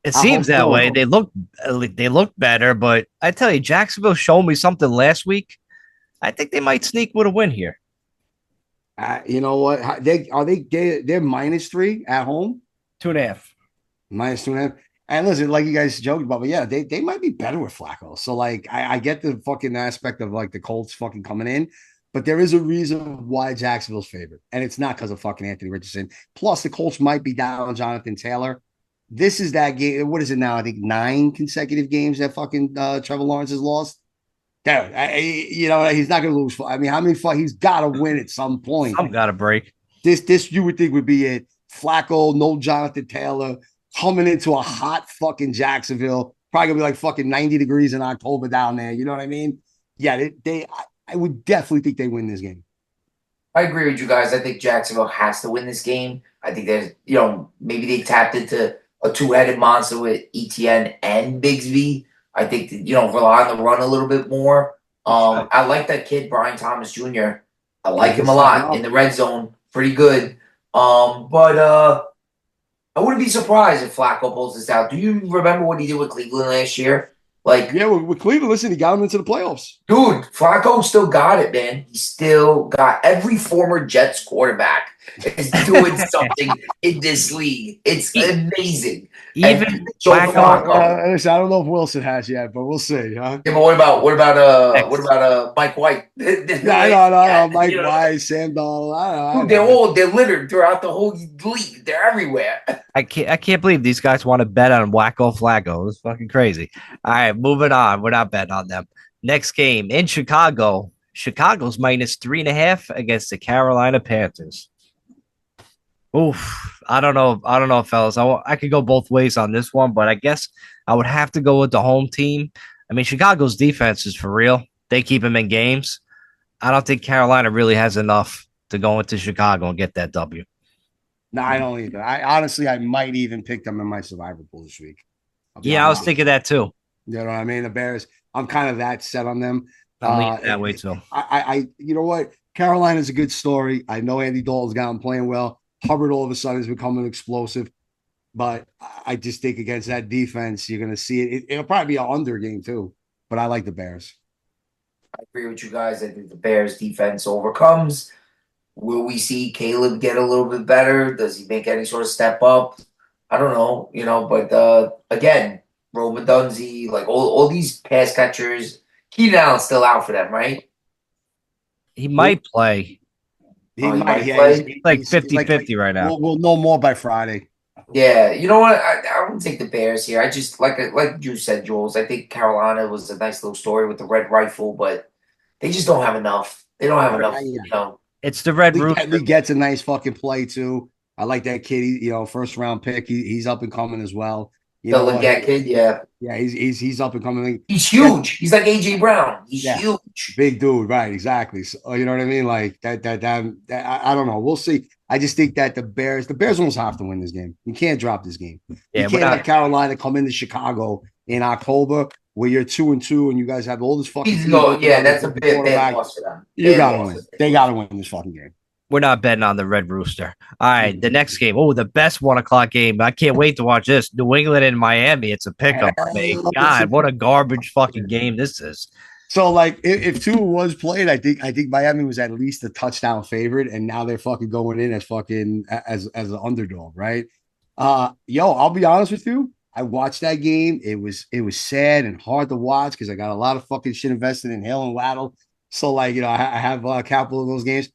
It seems that way. They look better, but I tell you, Jacksonville showed me something last week. I think they might sneak with a win here. You know what? They're -3 at home. 2.5. -2.5. And listen, like you guys joked about, but yeah, they might be better with Flacco. So like, I get the fucking aspect of like the Colts fucking coming in, but there is a reason why Jacksonville's favored, and it's not because of fucking Anthony Richardson. Plus, the Colts might be down Jonathan Taylor. This is that game. What is it now? I think 9 consecutive games that fucking Trevor Lawrence has lost. Dude, you know, he's not going to lose. I mean, how many? He's got to win at some point. Some got to break. This you would think would be it. Flacco, no Jonathan Taylor, coming into a hot fucking Jacksonville. Probably gonna be like fucking 90 degrees in October down there. You know what I mean? Yeah, I would definitely think they win this game. I agree with you guys. I think Jacksonville has to win this game. I think there's, you know, maybe they tapped into a 2-headed monster with ETN and Bigsby. I think that, you know, rely on the run a little bit more. I like that kid, Brian Thomas Jr. I like him a lot in the red zone. Pretty good. But I wouldn't be surprised if Flacco pulls this out. Do you remember what he did with Cleveland last year? Like, yeah, with Cleveland, listen, he got him into the playoffs. Dude, Flacco still got it, man. He still got every former Jets quarterback is doing something in this league. It's amazing. Even Flacco. Listen, I don't know if Wilson has yet, but we'll see. Huh? Yeah, but what about Mike White? No, Mike White, Sam Donald. Dude, they're littered throughout the whole league. They're everywhere. I can't believe these guys want to bet on Wacko Flacco. It's fucking crazy. All right, moving on. We're not betting on them. Next game in Chicago. Chicago's -3.5 against the Carolina Panthers. Oof. I don't know, fellas. I could go both ways on this one, but I guess I would have to go with the home team. I mean, Chicago's defense is for real. They keep them in games. I don't think Carolina really has enough to go into Chicago and get that W. No, I don't either. I might even pick them in my survivor pool this week. Yeah, I was thinking that too. You know what I mean? The Bears, I'm kind of that set on them. I'm leaning that way too. You know what? Carolina's a good story. I know Andy Dalton's got them playing well. Hubbard all of a sudden has become an explosive, but I just think against that defense, you're going to see it. It'll probably be an under game too, but I like the Bears. I agree with you guys. I think the Bears defense overcomes. Will we see Caleb get a little bit better? Does he make any sort of step up? I don't know, you know, but again, Rome Odunze, like all these pass catchers, Keenan Allen's still out for them, right? He might play. He might play. He's like 50-50 right now. We'll know more by Friday. Yeah, you know what? I wouldn't take the Bears here. I just like you said, Jules. I think Carolina was a nice little story with the red rifle, but they just don't have enough. They don't have enough. You know, it's the red roof. He gets a nice fucking play too. I like that kid. First round pick. He's up and coming as well. You The know, Leggett kid, yeah. Yeah, he's up and coming. He's huge. He's like AJ Brown. He's huge. Big dude, right? Exactly. So, you know what I mean? Like that I don't know. We'll see. I just think that the Bears almost have to win this game. You can't drop this game. You can't have Carolina come into Chicago in October where you're 2-2 and you guys have all this fucking. That's a bad loss for them. You gotta win. They gotta win this fucking game. We're not betting on the Red Rooster. All right, the next game. Oh, the best 1 o'clock game. I can't wait to watch this. New England and Miami. It's a pickup for me. God, what a garbage fucking game this is. So, like, if Tua was played, I think Miami was at least a touchdown favorite, and now they're fucking going in as fucking as an underdog, right? I'll be honest with you. I watched that game. It was sad and hard to watch because I got a lot of fucking shit invested in Hill and Waddle. So, like, I have capital in those games.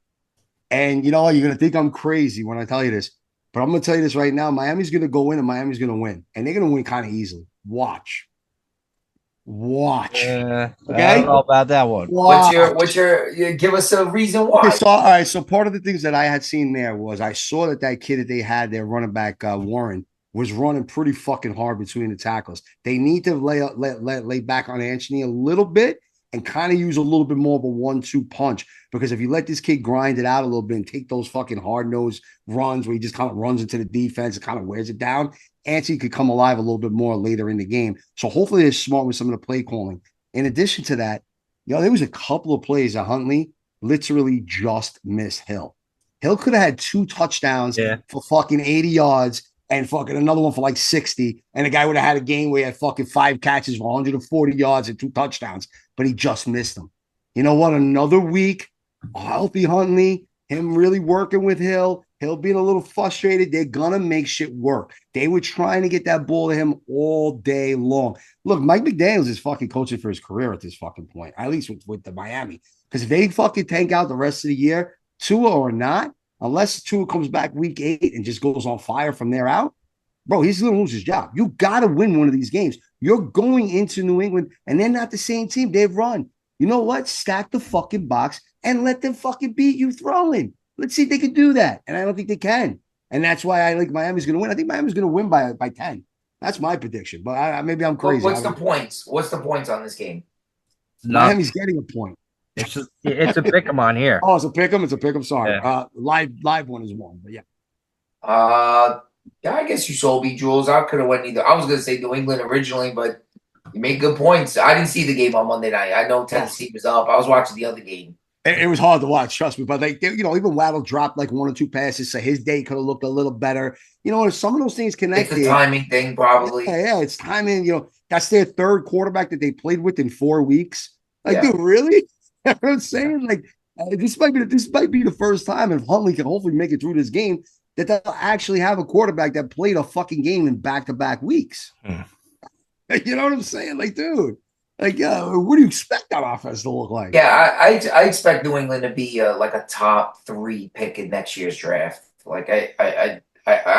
And you know what? You're going to think I'm crazy when I tell you this, but I'm going to tell you this right now. Miami's going to go in and Miami's going to win. And they're going to win kind of easily. Watch. Okay? I don't know about that one. What's your give us a reason why. Okay, all right. So part of the things that I had seen there was I saw that kid that they had there, running back Warren, was running pretty fucking hard between the tackles. They need to lay back on Anthony a little bit and kind of use a little bit more of a 1-2 punch. Because if you let this kid grind it out a little bit and take those fucking hard-nosed runs where he just kind of runs into the defense and kind of wears it down, Anthony could come alive a little bit more later in the game. So hopefully they're smart with some of the play calling. In addition to that, there was a couple of plays that Huntley literally just missed Hill. Hill could have had 2 touchdowns for fucking 80 yards and fucking another one for like 60. And the guy would have had a game where he had fucking 5 catches for 140 yards and 2 touchdowns, but he just missed them. You know what? Another week, healthy Huntley, him really working with Hill being a little frustrated. They're going to make shit work. They were trying to get that ball to him all day long. Look, Mike McDaniels is fucking coaching for his career at this fucking point, at least with the Miami. Because if they fucking tank out the rest of the year, Tua or not, unless Tua comes back week 8 and just goes on fire from there out, bro, he's going to lose his job. You got to win one of these games. You're going into New England, and they're not the same team. They've run. You know what? Stack the fucking box and let them fucking beat you throwing. Let's see if they can do that. And I don't think they can. And that's why I think Miami's going to win. I think Miami's going to win by 10. That's my prediction. But maybe I'm crazy. What's the points? What's the points on this game? Miami's getting a point. It's a pick 'em on here. Oh, it's a pick 'em. It's a pick 'em. Sorry. Yeah. Live one is 1, but yeah. Yeah, I guess you sold me, Jules. I could have went either. I was going to say New England originally, but you make good points. I didn't see the game on Monday night. I know Tennessee was up. I was watching the other game. It was hard to watch, trust me. But even Waddle dropped like 1 or 2 passes, so his day could have looked a little better. Some of those things connected. It's a timing thing, probably. Yeah, it's timing. That's their 3rd quarterback that they played with in 4 weeks. Like, dude, really? You know what I'm saying? Like, this might be the first time, if Huntley can hopefully make it through this game, that they'll actually have a quarterback that played a fucking game in back-to-back weeks. You know what I'm saying? Like, dude. Like, what do you expect that offense to look like? Yeah, I expect New England to be like a top 3 pick in next year's draft. Like, I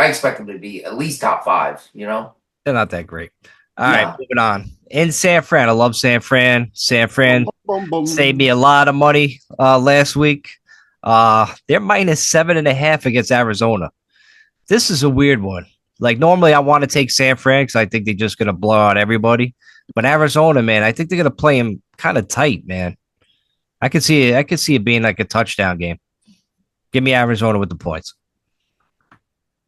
expect them to be at least top 5. They're not that great. All right, moving on. In San Fran, I love San Fran. San Fran saved me a lot of money last week. They're minus 7.5 against Arizona. This is a weird one. Like, normally I want to take San Fran because I think they're just going to blow out everybody. But Arizona, man, I think they're going to play him kind of tight, man. I could see it being like a touchdown game. Give me Arizona with the points.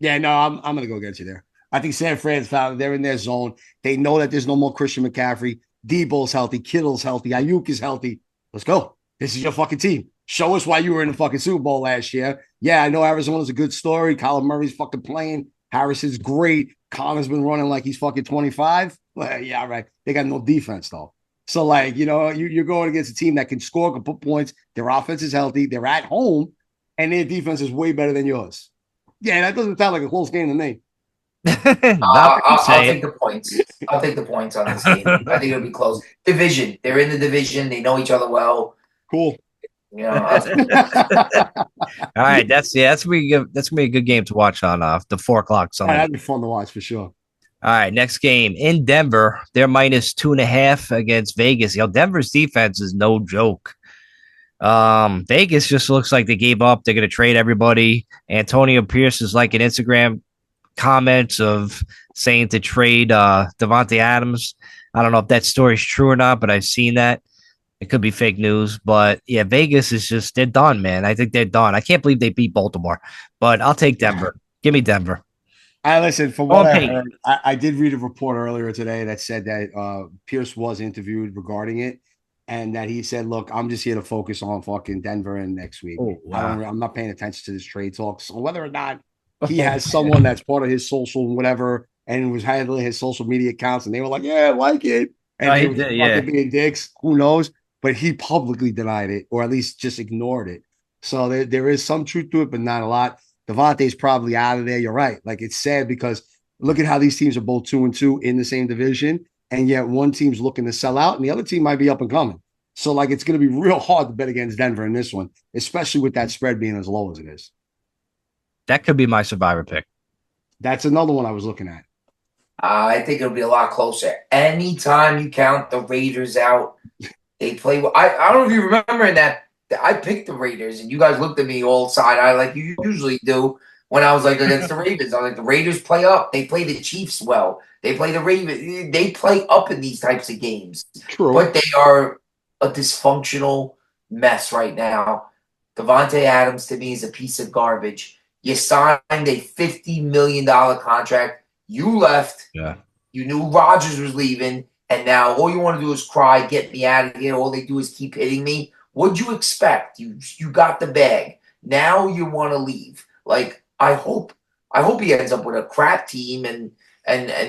Yeah, no, I'm going to go against you there. I think San Fran's found they're in their zone. They know that there's no more Christian McCaffrey. Debo's healthy. Kittle's healthy. Ayuk is healthy. Let's go. This is your fucking team. Show us why you were in the fucking Super Bowl last year. Yeah, I know Arizona's a good story. Kyler Murray's fucking playing. Harrison's great. Connor's been running like he's fucking 25. Well, yeah, right. They got no defense, though. So, like, you're going against a team that can score, can put points. Their offense is healthy. They're at home, and their defense is way better than yours. Yeah, that doesn't sound like a close game to me. I'll take the points. I'll take the points on this game. I think it'll be close. Division. They're in the division. They know each other well. Cool. All right, that's gonna be a good game to watch on the 4:00 Sunday. That'd be fun to watch for sure. All right, next game in Denver. They're minus 2.5 against Vegas. Denver's defense is no joke. Vegas just looks like they gave up. They're gonna trade everybody. Antonio Pierce is like an Instagram comments of saying to trade Davante Adams. I don't know if that story's true or not, but I've seen that. It could be fake news, but yeah, Vegas is just, they're done, man. I think they're done. I can't believe they beat Baltimore, but I'll take Denver. Give me Denver. I listen, from what I heard, I did read a report earlier today that said that Pierce was interviewed regarding it, and that he said, look, I'm just here to focus on fucking Denver and next week. Oh, wow. I'm not paying attention to this trade talk. So whether or not he has someone that's part of his social whatever and was handling his social media accounts, and they were like, yeah, I like it. And they were being dicks, who knows? But he publicly denied it, or at least just ignored it. So there is some truth to it, but not a lot. Davante's probably out of there. You're right. Like, it's sad because look at how these teams are both 2-2 in the same division, and yet one team's looking to sell out, and the other team might be up and coming. So, like, it's going to be real hard to bet against Denver in this one, especially with that spread being as low as it is. That could be my survivor pick. That's another one I was looking at. I think it'll be a lot closer. Anytime you count the Raiders out, they play. I don't know if you remember that I picked the Raiders, and you guys looked at me all side-eye like you usually do when I was like against the Ravens. I was like, the Raiders play up. They play the Chiefs well. They play the Ravens. They play up in these types of games. True. But they are a dysfunctional mess right now. Davante Adams, to me, is a piece of garbage. You signed a $50 million contract. You left. Yeah. You knew Rodgers was leaving, and now all you want to do is cry, get me out of here. All they do is keep hitting me. What'd you expect? You got the bag. Now you want to leave. Like, I hope he ends up with a crap team and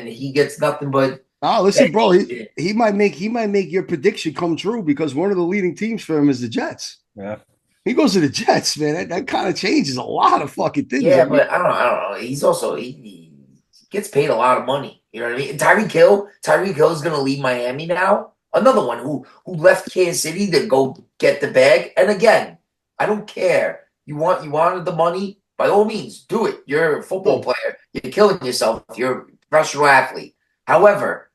he gets nothing but. Oh, listen, bro, he might make your prediction come true, because one of the leading teams for him is the Jets. Yeah. He goes to the Jets, man. That kind of changes a lot of fucking things. Yeah, but I don't know. He's also he gets paid a lot of money. You know what I mean? And Tyreek Hill is gonna leave Miami now. Another one who left Kansas City to go get the bag. And again, I don't care. You wanted the money? By all means, do it. You're a football player. You're killing yourself. You're a professional athlete. However,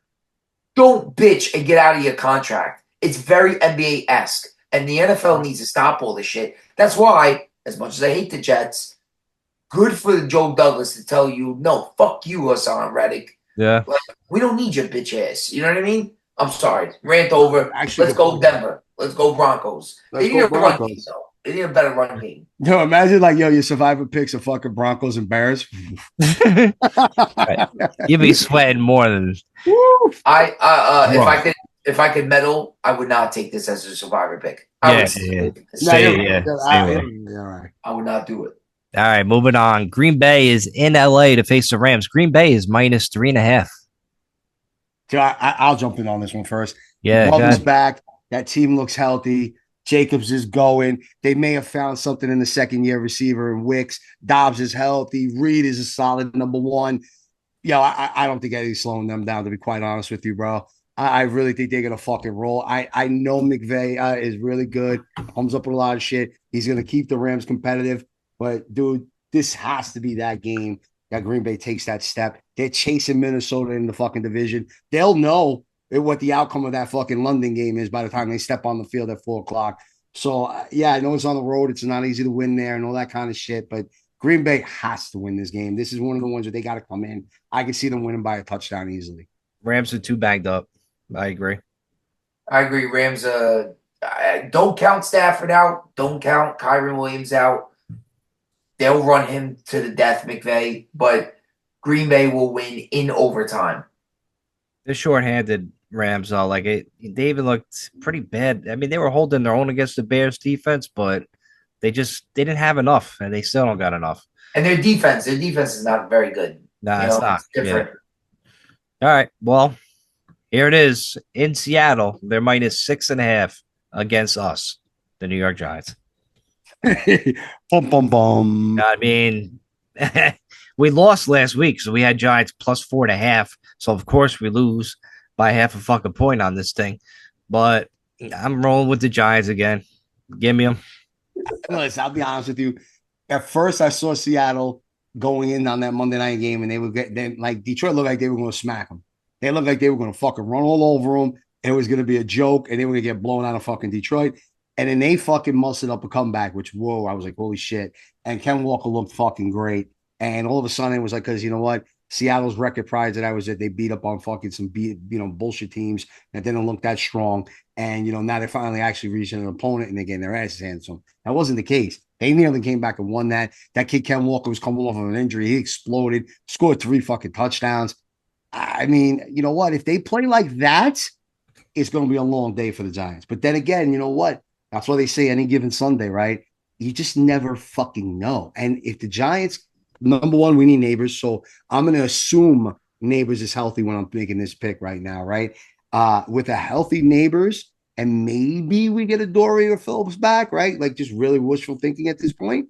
don't bitch and get out of your contract. It's very NBA-esque. And the NFL needs to stop all this shit. That's why, as much as I hate the Jets, good for Joe Douglas to tell you, no, fuck you, Hassan Reddick. Yeah. Like, we don't need your bitch ass. You know what I mean? I'm sorry. Rant over. Let's go Denver. Let's go Broncos. They need a run game, though. They need a better run game. Yo, imagine like, your survivor picks are fucking Broncos and Bears. Right. You'd be sweating more than. If I could meddle, I would not take this as a survivor pick. I would not do it. All right, moving on. Green Bay is in LA to face the Rams. Green Bay is -3.5. I'll jump in on this one first. Yeah, Bubba's back. That team looks healthy. Jacobs is going. They may have found something in the second-year receiver in Wicks. Dobbs is healthy. Reed is a solid number one. I don't think Eddie's slowing them down, to be quite honest with you, bro. I really think they're going to fucking roll. I know McVay is really good. Comes up with a lot of shit. He's going to keep the Rams competitive. But, dude, this has to be that game that Green Bay takes that step. They're chasing Minnesota in the fucking division. They'll know what the outcome of that fucking London game is by the time they step on the field at 4:00. So, I know it's on the road. It's not easy to win there and all that kind of shit. But Green Bay has to win this game. This is one of the ones where they got to come in. I can see them winning by a touchdown easily. Rams are too bagged up. I agree. Rams, don't count Stafford out. Don't count Kyren Williams out. They'll run him to the death, McVay. But Green Bay will win in overtime. The shorthanded Rams, they even looked pretty bad. I mean, they were holding their own against the Bears defense, but they didn't have enough, and they still don't got enough. And their defense is not very good. No, it's not. It's different. Yeah. All right, well, here it is in Seattle. They're -6.5 against us, the New York Giants. Bum, bum, bum. I mean, we lost last week, so we had Giants +4.5. So of course we lose by half a fucking point on this thing. But I'm rolling with the Giants again. Give me them. Listen, I'll be honest with you. At first, I saw Seattle going in on that Monday night game, and Detroit looked like they were going to smack them. They looked like they were going to fucking run all over them. And it was going to be a joke, and they were going to get blown out of fucking Detroit. And then they fucking mustered up a comeback, which, whoa, I was like, holy shit. And Ken Walker looked fucking great. And all of a sudden, it was like, because you know what? Seattle's record prior to that was that they beat up on fucking some bullshit teams that didn't look that strong. And now they're finally actually reaching an opponent and they're getting their asses handed to them. That wasn't the case. They nearly came back and won that. That kid Ken Walker was coming off of an injury. He exploded, scored 3 fucking touchdowns. I mean, you know what? If they play like that, it's going to be a long day for the Giants. But then again, you know what? That's why they say any given Sunday, right? You just never fucking know. And if the Giants, number one, we need Neighbors. So I'm going to assume Neighbors is healthy when I'm making this pick right now, right? With a healthy Neighbors, and maybe we get a Dory or Phillips back, right? Like just really wishful thinking at this point.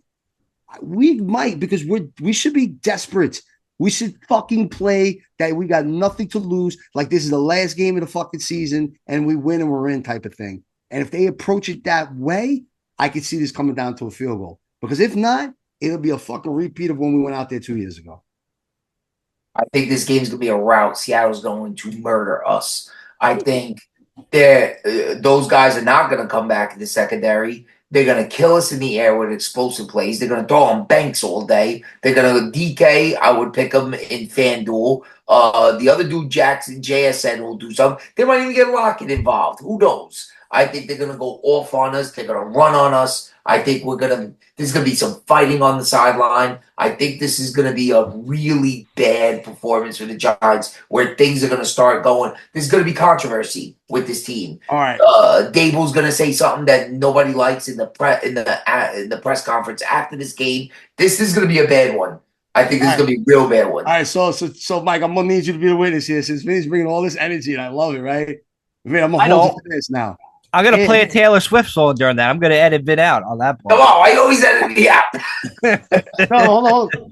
We might, because we should be desperate. We should fucking play that we got nothing to lose. Like this is the last game of the fucking season and we win and we're in type of thing. And if they approach it that way, I could see this coming down to a field goal. Because if not, it'll be a fucking repeat of when we went out there 2 years ago. I think this game's going to be a rout. Seattle's going to murder us. I think those guys are not going to come back in the secondary. They're going to kill us in the air with explosive plays. They're going to throw on Banks all day. They're going to DK. I would pick them in FanDuel. The other dude, Jackson, JSN, will do something. They might even get Lockett involved. Who knows? I think they're going to go off on us. They're going to run on us. I think there's going to be some fighting on the sideline. I think this is going to be a really bad performance for the Giants where things are going to start going. There's going to be controversy with this team. All right. Gable's going to say something that nobody likes in the press conference after this game. This is going to be a bad one. I think this is going to be a real bad one. All right. So Mike, I'm going to need you to be the witness here since Vinny's bringing all this energy and I love it, right? Vin, I'm going to hold you to this now. I'm going to play a Taylor Swift song during that. I'm going to edit Vin out on that part. Come on, I always edit me out. No,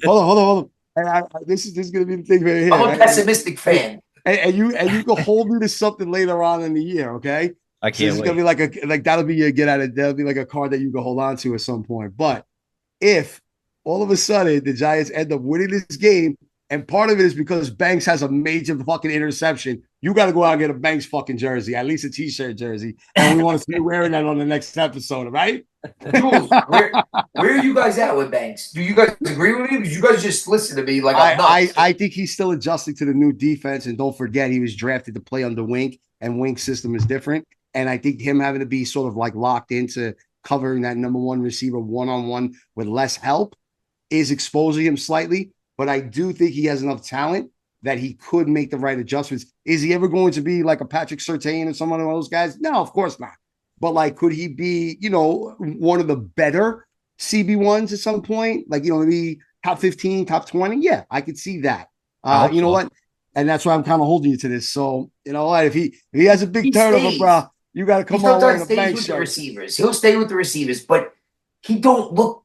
hold on. This is going to be the thing right here. I'm a pessimistic fan. And you can hold me to something later on in the year, okay? I can't wait. This is going to be that'll be your get out of, that'll be like a card that you can hold on to at some point. But if all of a sudden the Giants end up winning this game, and part of it is because Banks has a major fucking interception, you got to go out and get a Banks fucking jersey, at least a T-shirt jersey. And we want to see wearing that on the next episode, right? Jules, where are you guys at with Banks? Do you guys agree with me? Because you guys just listen to me like I think he's still adjusting to the new defense. And don't forget, he was drafted to play under Wink, and Wink's system is different. And I think him having to be sort of like locked into covering that number one receiver one-on-one with less help is exposing him slightly. But I do think he has enough talent that he could make the right adjustments. Is he ever going to be like a Patrick Surtain or some of those guys? No, of course not. But like, could he be, one of the better CB1s at some point? Like, maybe top 15, top 20? Yeah, I could see that. You know what? And that's why I'm kind of holding you to this. So, you know what? If he has a big turnover, bro, you got to come on with the bank show. Receivers. He'll stay with the receivers, but he don't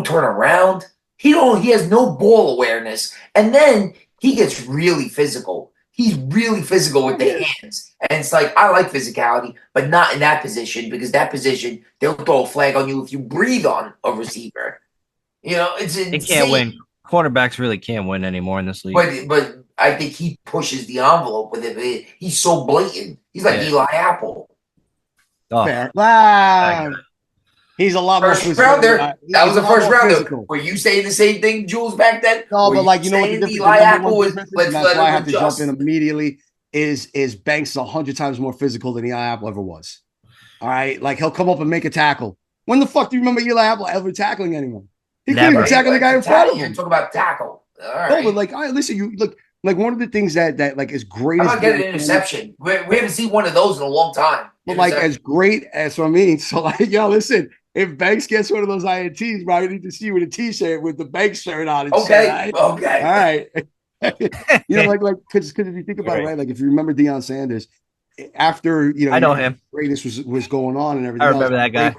turn around. He has no ball awareness. And then he gets really physical. He's really physical with the hands. And it's like, I like physicality, but not in that position, because that position, they'll throw a flag on you if you breathe on a receiver. It's insane. They can't win. Quarterbacks really can't win anymore in this league. But I think he pushes the envelope with it. He's so blatant. He's like Eli Apple. Oh. Fair. Wow. He's a lot first more rounder. That was the first rounder. Were you saying the same thing, Jules, back then? No, but like, what the difference Eli Apple was, that's why I have to jump in immediately is Banks 100 times more physical than Eli Apple ever was. All right? Like, he'll come up and make a tackle. When the fuck do you remember Eli Apple ever tackling anyone? He couldn't even tackle the guy in front of him. Talk about tackle. All right. No, but like, listen, you look, like one of the things that like is great. I'm not getting an interception. We haven't seen one of those in a long time. But like as great as what I mean. So like, listen, if Banks gets one of those INTs, bro, I need to see you with a T-shirt with the Banks shirt on. And okay. Shit, right? Okay. All right. Like, because if you think about it, right? Like if you remember Deion Sanders, after I know him. Greatness was going on and everything. I remember that guy.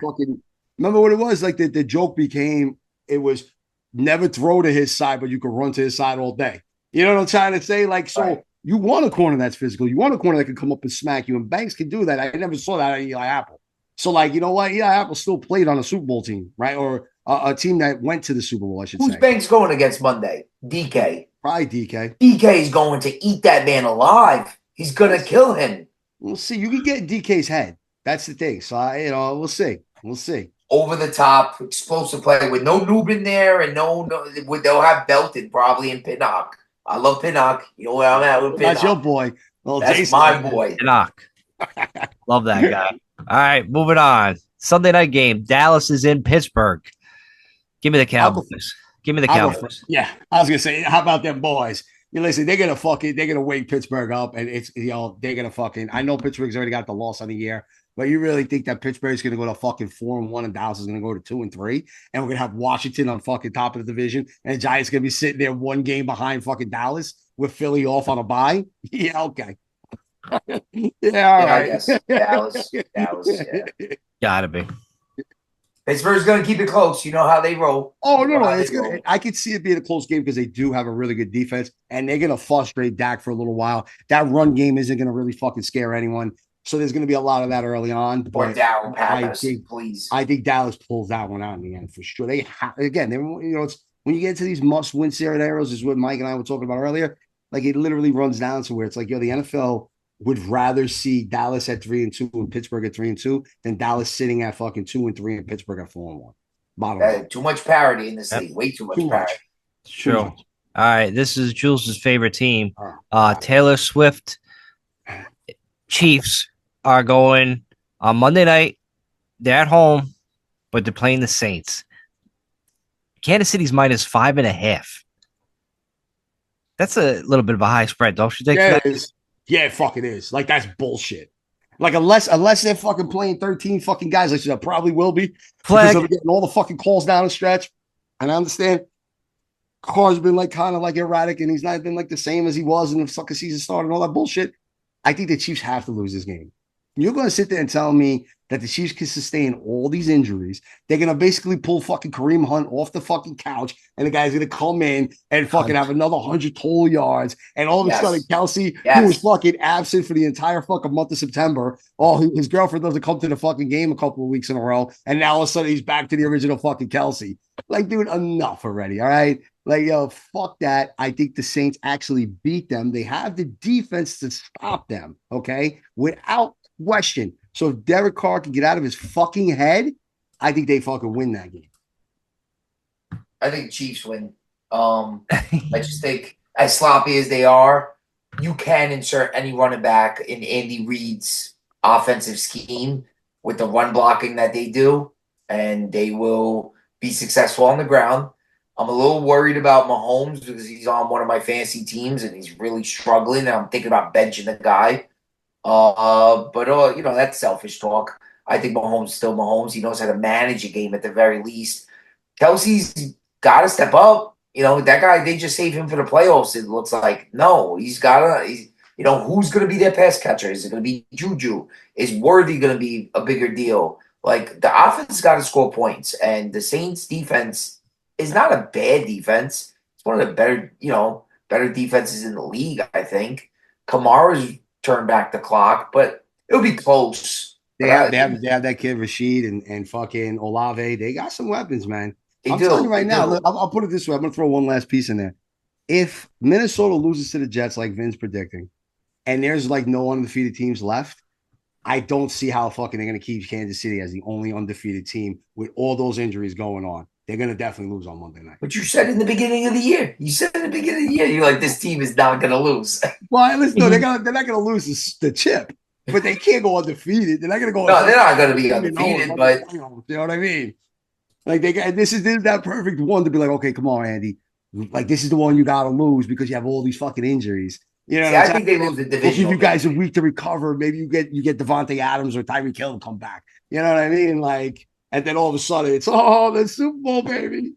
Remember what it was? Like the joke became it was never throw to his side, but you could run to his side all day. You know what I'm trying to say? Like, so right. You want a corner that's physical. You want a corner that can come up and smack you. And Banks can do that. I never saw that out of Eli Apple. So, like, you know what? Eli Apple still played on a Super Bowl team, right? Or a team that went to the Super Bowl, I should say. Who's Banks going against Monday? DK. Probably DK. DK is going to eat that man alive. He's going to kill him. We'll see. You can get DK's head. That's the thing. So, we'll see. We'll see. over the top, explosive play with no noob in there and they'll have Belton probably in Pinnock. I love Pinnock. You know where I'm at with Pinnock. That's your boy. Well, that's Jason, my boy. Pinnock. Love that guy. All right, moving on. Sunday night game. Dallas is in Pittsburgh. Give me the Cowboys. Give me the Cowboys. Yeah, I was gonna say, how about them boys? You listen, they're gonna wake Pittsburgh up, and it's they're gonna fucking. I know Pittsburgh's already got the loss on the year, but you really think that Pittsburgh's gonna go to fucking 4-1 and Dallas is gonna go to 2-3, and we're gonna have Washington on fucking top of the division, and the Giants gonna be sitting there one game behind fucking Dallas with Philly off on a bye? Yeah, okay. Yeah, all right. Yes. Dallas, yeah. Gotta be. Pittsburgh's going to keep it close. You know how they roll. Oh, no. It's good. I could see it being a close game because they do have a really good defense, and they're going to frustrate Dak for a little while. That run game isn't going to really fucking scare anyone. So there's going to be a lot of that early on. Or down, please. I think Dallas pulls that one out in the end for sure. They again, it's when you get to these must-win scenarios, is what Mike and I were talking about earlier. Like, it literally runs down to where it's like, the NFL would rather see Dallas at 3-2 and Pittsburgh at 3-2 than Dallas sitting at fucking 2-3 and Pittsburgh at 4-1. Bottom line. Too much parity in this league. Way too much parity. Sure. All right. This is Jules' favorite team. Taylor Swift Chiefs are going on Monday night. They're at home, but they're playing the Saints. Kansas City's -5.5. That's a little bit of a high spread, don't you think? Yeah, it is. Yeah, it fucking is. Like, that's bullshit. Like, unless they're fucking playing 13 fucking guys, like I probably will be. Because they're getting all the fucking calls down the stretch. And I understand Carr's been like kind of like erratic, and he's not been like the same as he was in the fucking season started and all that bullshit. I think the Chiefs have to lose this game. You're going to sit there and tell me that the Chiefs can sustain all these injuries. They're going to basically pull fucking Kareem Hunt off the fucking couch, and the guy's going to come in and fucking have another 100 total yards. And all of a sudden, Kelsey, who was fucking absent for the entire fucking month of September, his girlfriend doesn't come to the fucking game a couple of weeks in a row, and now all of a sudden he's back to the original fucking Kelsey. Like, dude, enough already, all right? Like, fuck that. I think the Saints actually beat them. They have the defense to stop them, okay? Without question. So if Derek Carr can get out of his fucking head, I think they fucking win that game. I think Chiefs win. I just think, as sloppy as they are, you can insert any running back in Andy Reid's offensive scheme with the run blocking that they do, and they will be successful on the ground. I'm a little worried about Mahomes because he's on one of my fantasy teams and he's really struggling. And I'm thinking about benching the guy. But that's selfish talk. I think Mahomes is still Mahomes. He knows how to manage a game at the very least. Kelsey's got to step up. That guy, they just saved him for the playoffs. It looks like no, who's going to be their pass catcher? Is it going to be Juju? Is Worthy going to be a bigger deal? Like, the offense got to score points, and the Saints defense is not a bad defense. It's one of the better defenses in the league, I think. Kamara's turned back the clock, but it'll be close. They have that kid Rashid and fucking Olave. They got some weapons, man. I'm telling you right now. Look, I'll put it this way. I'm going to throw one last piece in there. If Minnesota loses to the Jets like Vin's predicting, and there's like no undefeated teams left, I don't see how fucking they're going to keep Kansas City as the only undefeated team with all those injuries going on. They're going to definitely lose on Monday night. But you said in the beginning of the year. You're like, this team is not going to lose. Well, listen, no, they're not going to lose the chip, but they can't go undefeated. They're not going to go. No, they're not going to be undefeated, but you know what I mean? Like, this is that perfect one to be like, okay, come on, Andy. Like, this is the one you got to lose because you have all these fucking injuries. You know, I think they lose the division. We'll give you guys a week to recover. Maybe you get Devontae Adams or Tyreek Hill to come back. You know what I mean? Like, and then all of a sudden it's the Super Bowl, baby.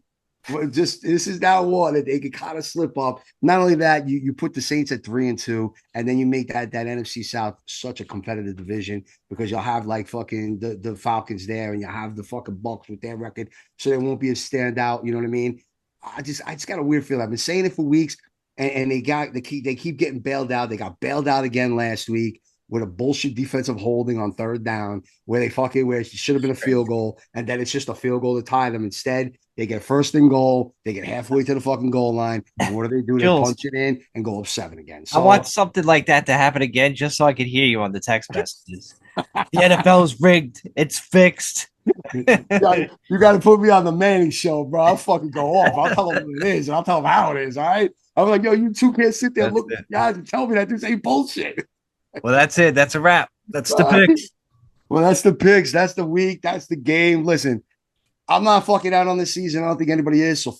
But this is that one that they could kind of slip up. Not only that, you put the Saints at 3-2, and then you make that NFC South such a competitive division because you'll have like fucking the Falcons there, and you have the fucking Bucs with their record, so they won't be a standout. You know what I mean? I just got a weird feeling. I've been saying it for weeks, and they keep getting bailed out. They got bailed out again last week with a bullshit defensive holding on third down where it should have been a field goal, and then it's just a field goal to tie them. Instead, they get first and goal. They get halfway to the fucking goal line. And what do? They punch it in and go up 7 again. So, I want something like that to happen again just so I could hear you on the text messages. The NFL is rigged. It's fixed. You got to put me on the Manning show, bro. I'll fucking go off. I'll tell them what it is, and I'll tell them how it is. All right. I'm like, yo, you two can't sit there and look at the guys and tell me that this ain't bullshit. Well, that's it. That's a wrap. That's the picks. Well, that's the picks. That's the week. That's the game. Listen, I'm not fucking out on this season. I don't think anybody is. So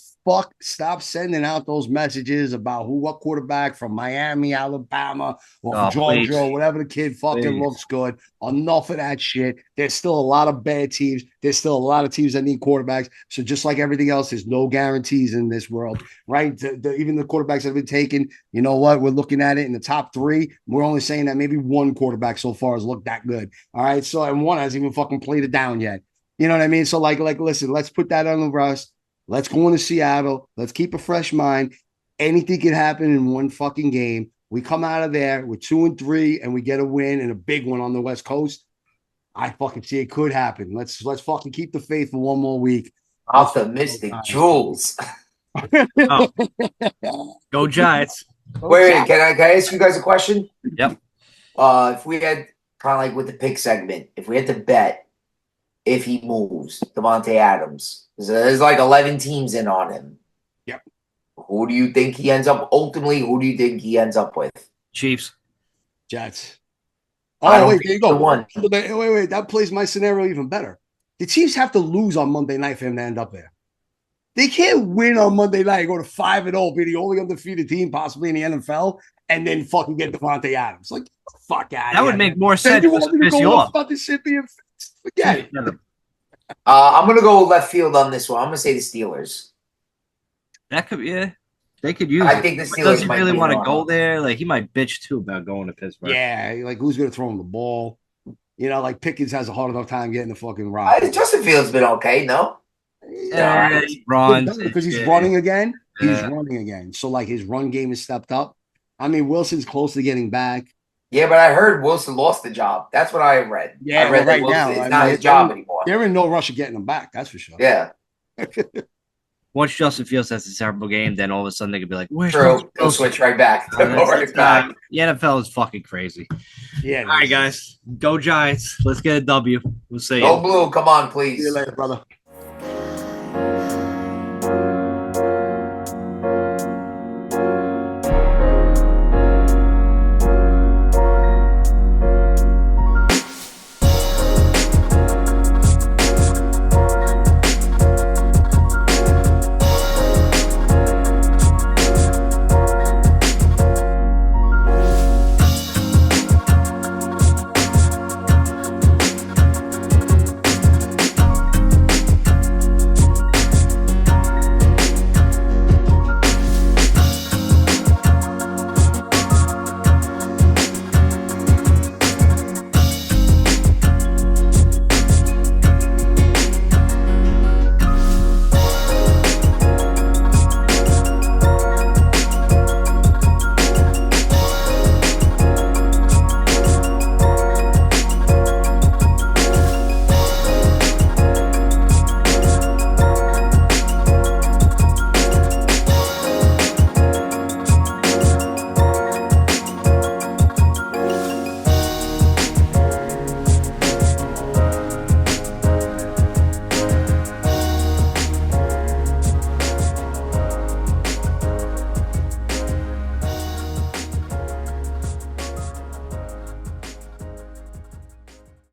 stop sending out those messages about what quarterback from Miami, Alabama, or from Georgia, please. or whatever the kid fucking looks good. Enough of that shit. There's still a lot of bad teams. There's still a lot of teams that need quarterbacks. So just like everything else, there's no guarantees in this world, right? Even the quarterbacks that have been taken, you know what? We're looking at it in the top 3. We're only saying that maybe one quarterback so far has looked that good. All right. So, and one hasn't even fucking played it down yet. You know what I mean? So like, listen, let's put that on the rust. Let's go into Seattle. Let's keep a fresh mind. Anything can happen in one fucking game. We come out of there with 2-3 and we get a win and a big one on the West Coast. I fucking see it could happen. Let's fucking keep the faith for one more week. Optimistic Jules. Go Giants. Wait, can I ask you guys a question? Yep. If we had kind of like with the pick segment, if we had to bet if he moves, Davante Adams, there's like 11 teams in on him. Yep. Who do you think he ends up ultimately? Who do you think he ends up with? Chiefs. Jets. Oh, wait, there you go. Wait. That plays my scenario even better. The Chiefs have to lose on Monday night for him to end up there. They can't win on Monday night, go to 5-0, be the only undefeated team possibly in the NFL, and then fucking get Davante Adams. Like, fuck out. That would make more sense. You want me to go off about this shit being fixed? Forget it. I'm gonna go left field on this one. I'm gonna say the Steelers. That could be. Yeah. They could use. I think the Steelers. Does he really want to go there? Like he might bitch too about going to Pittsburgh. Yeah, like who's gonna throw him the ball? You know, like Pickens has a hard enough time getting the fucking rock. Justin Fields been okay, no? Yeah, because he's running again. He's running again. So like his run game has stepped up. I mean, Wilson's close to getting back. Yeah, but I heard Wilson lost the job. That's what I read. Yeah, I read right Wilson, now it's not his job anymore. They're in no rush of getting him back. That's for sure. Yeah. Once Justin Fields has a terrible game, then all of a sudden they could be like, "Where's True. They'll switch right back. The NFL is fucking crazy. Yeah. All right, guys. Go Giants. Let's get a W. We'll see you. Go Blue. Come on, please. See you later, brother.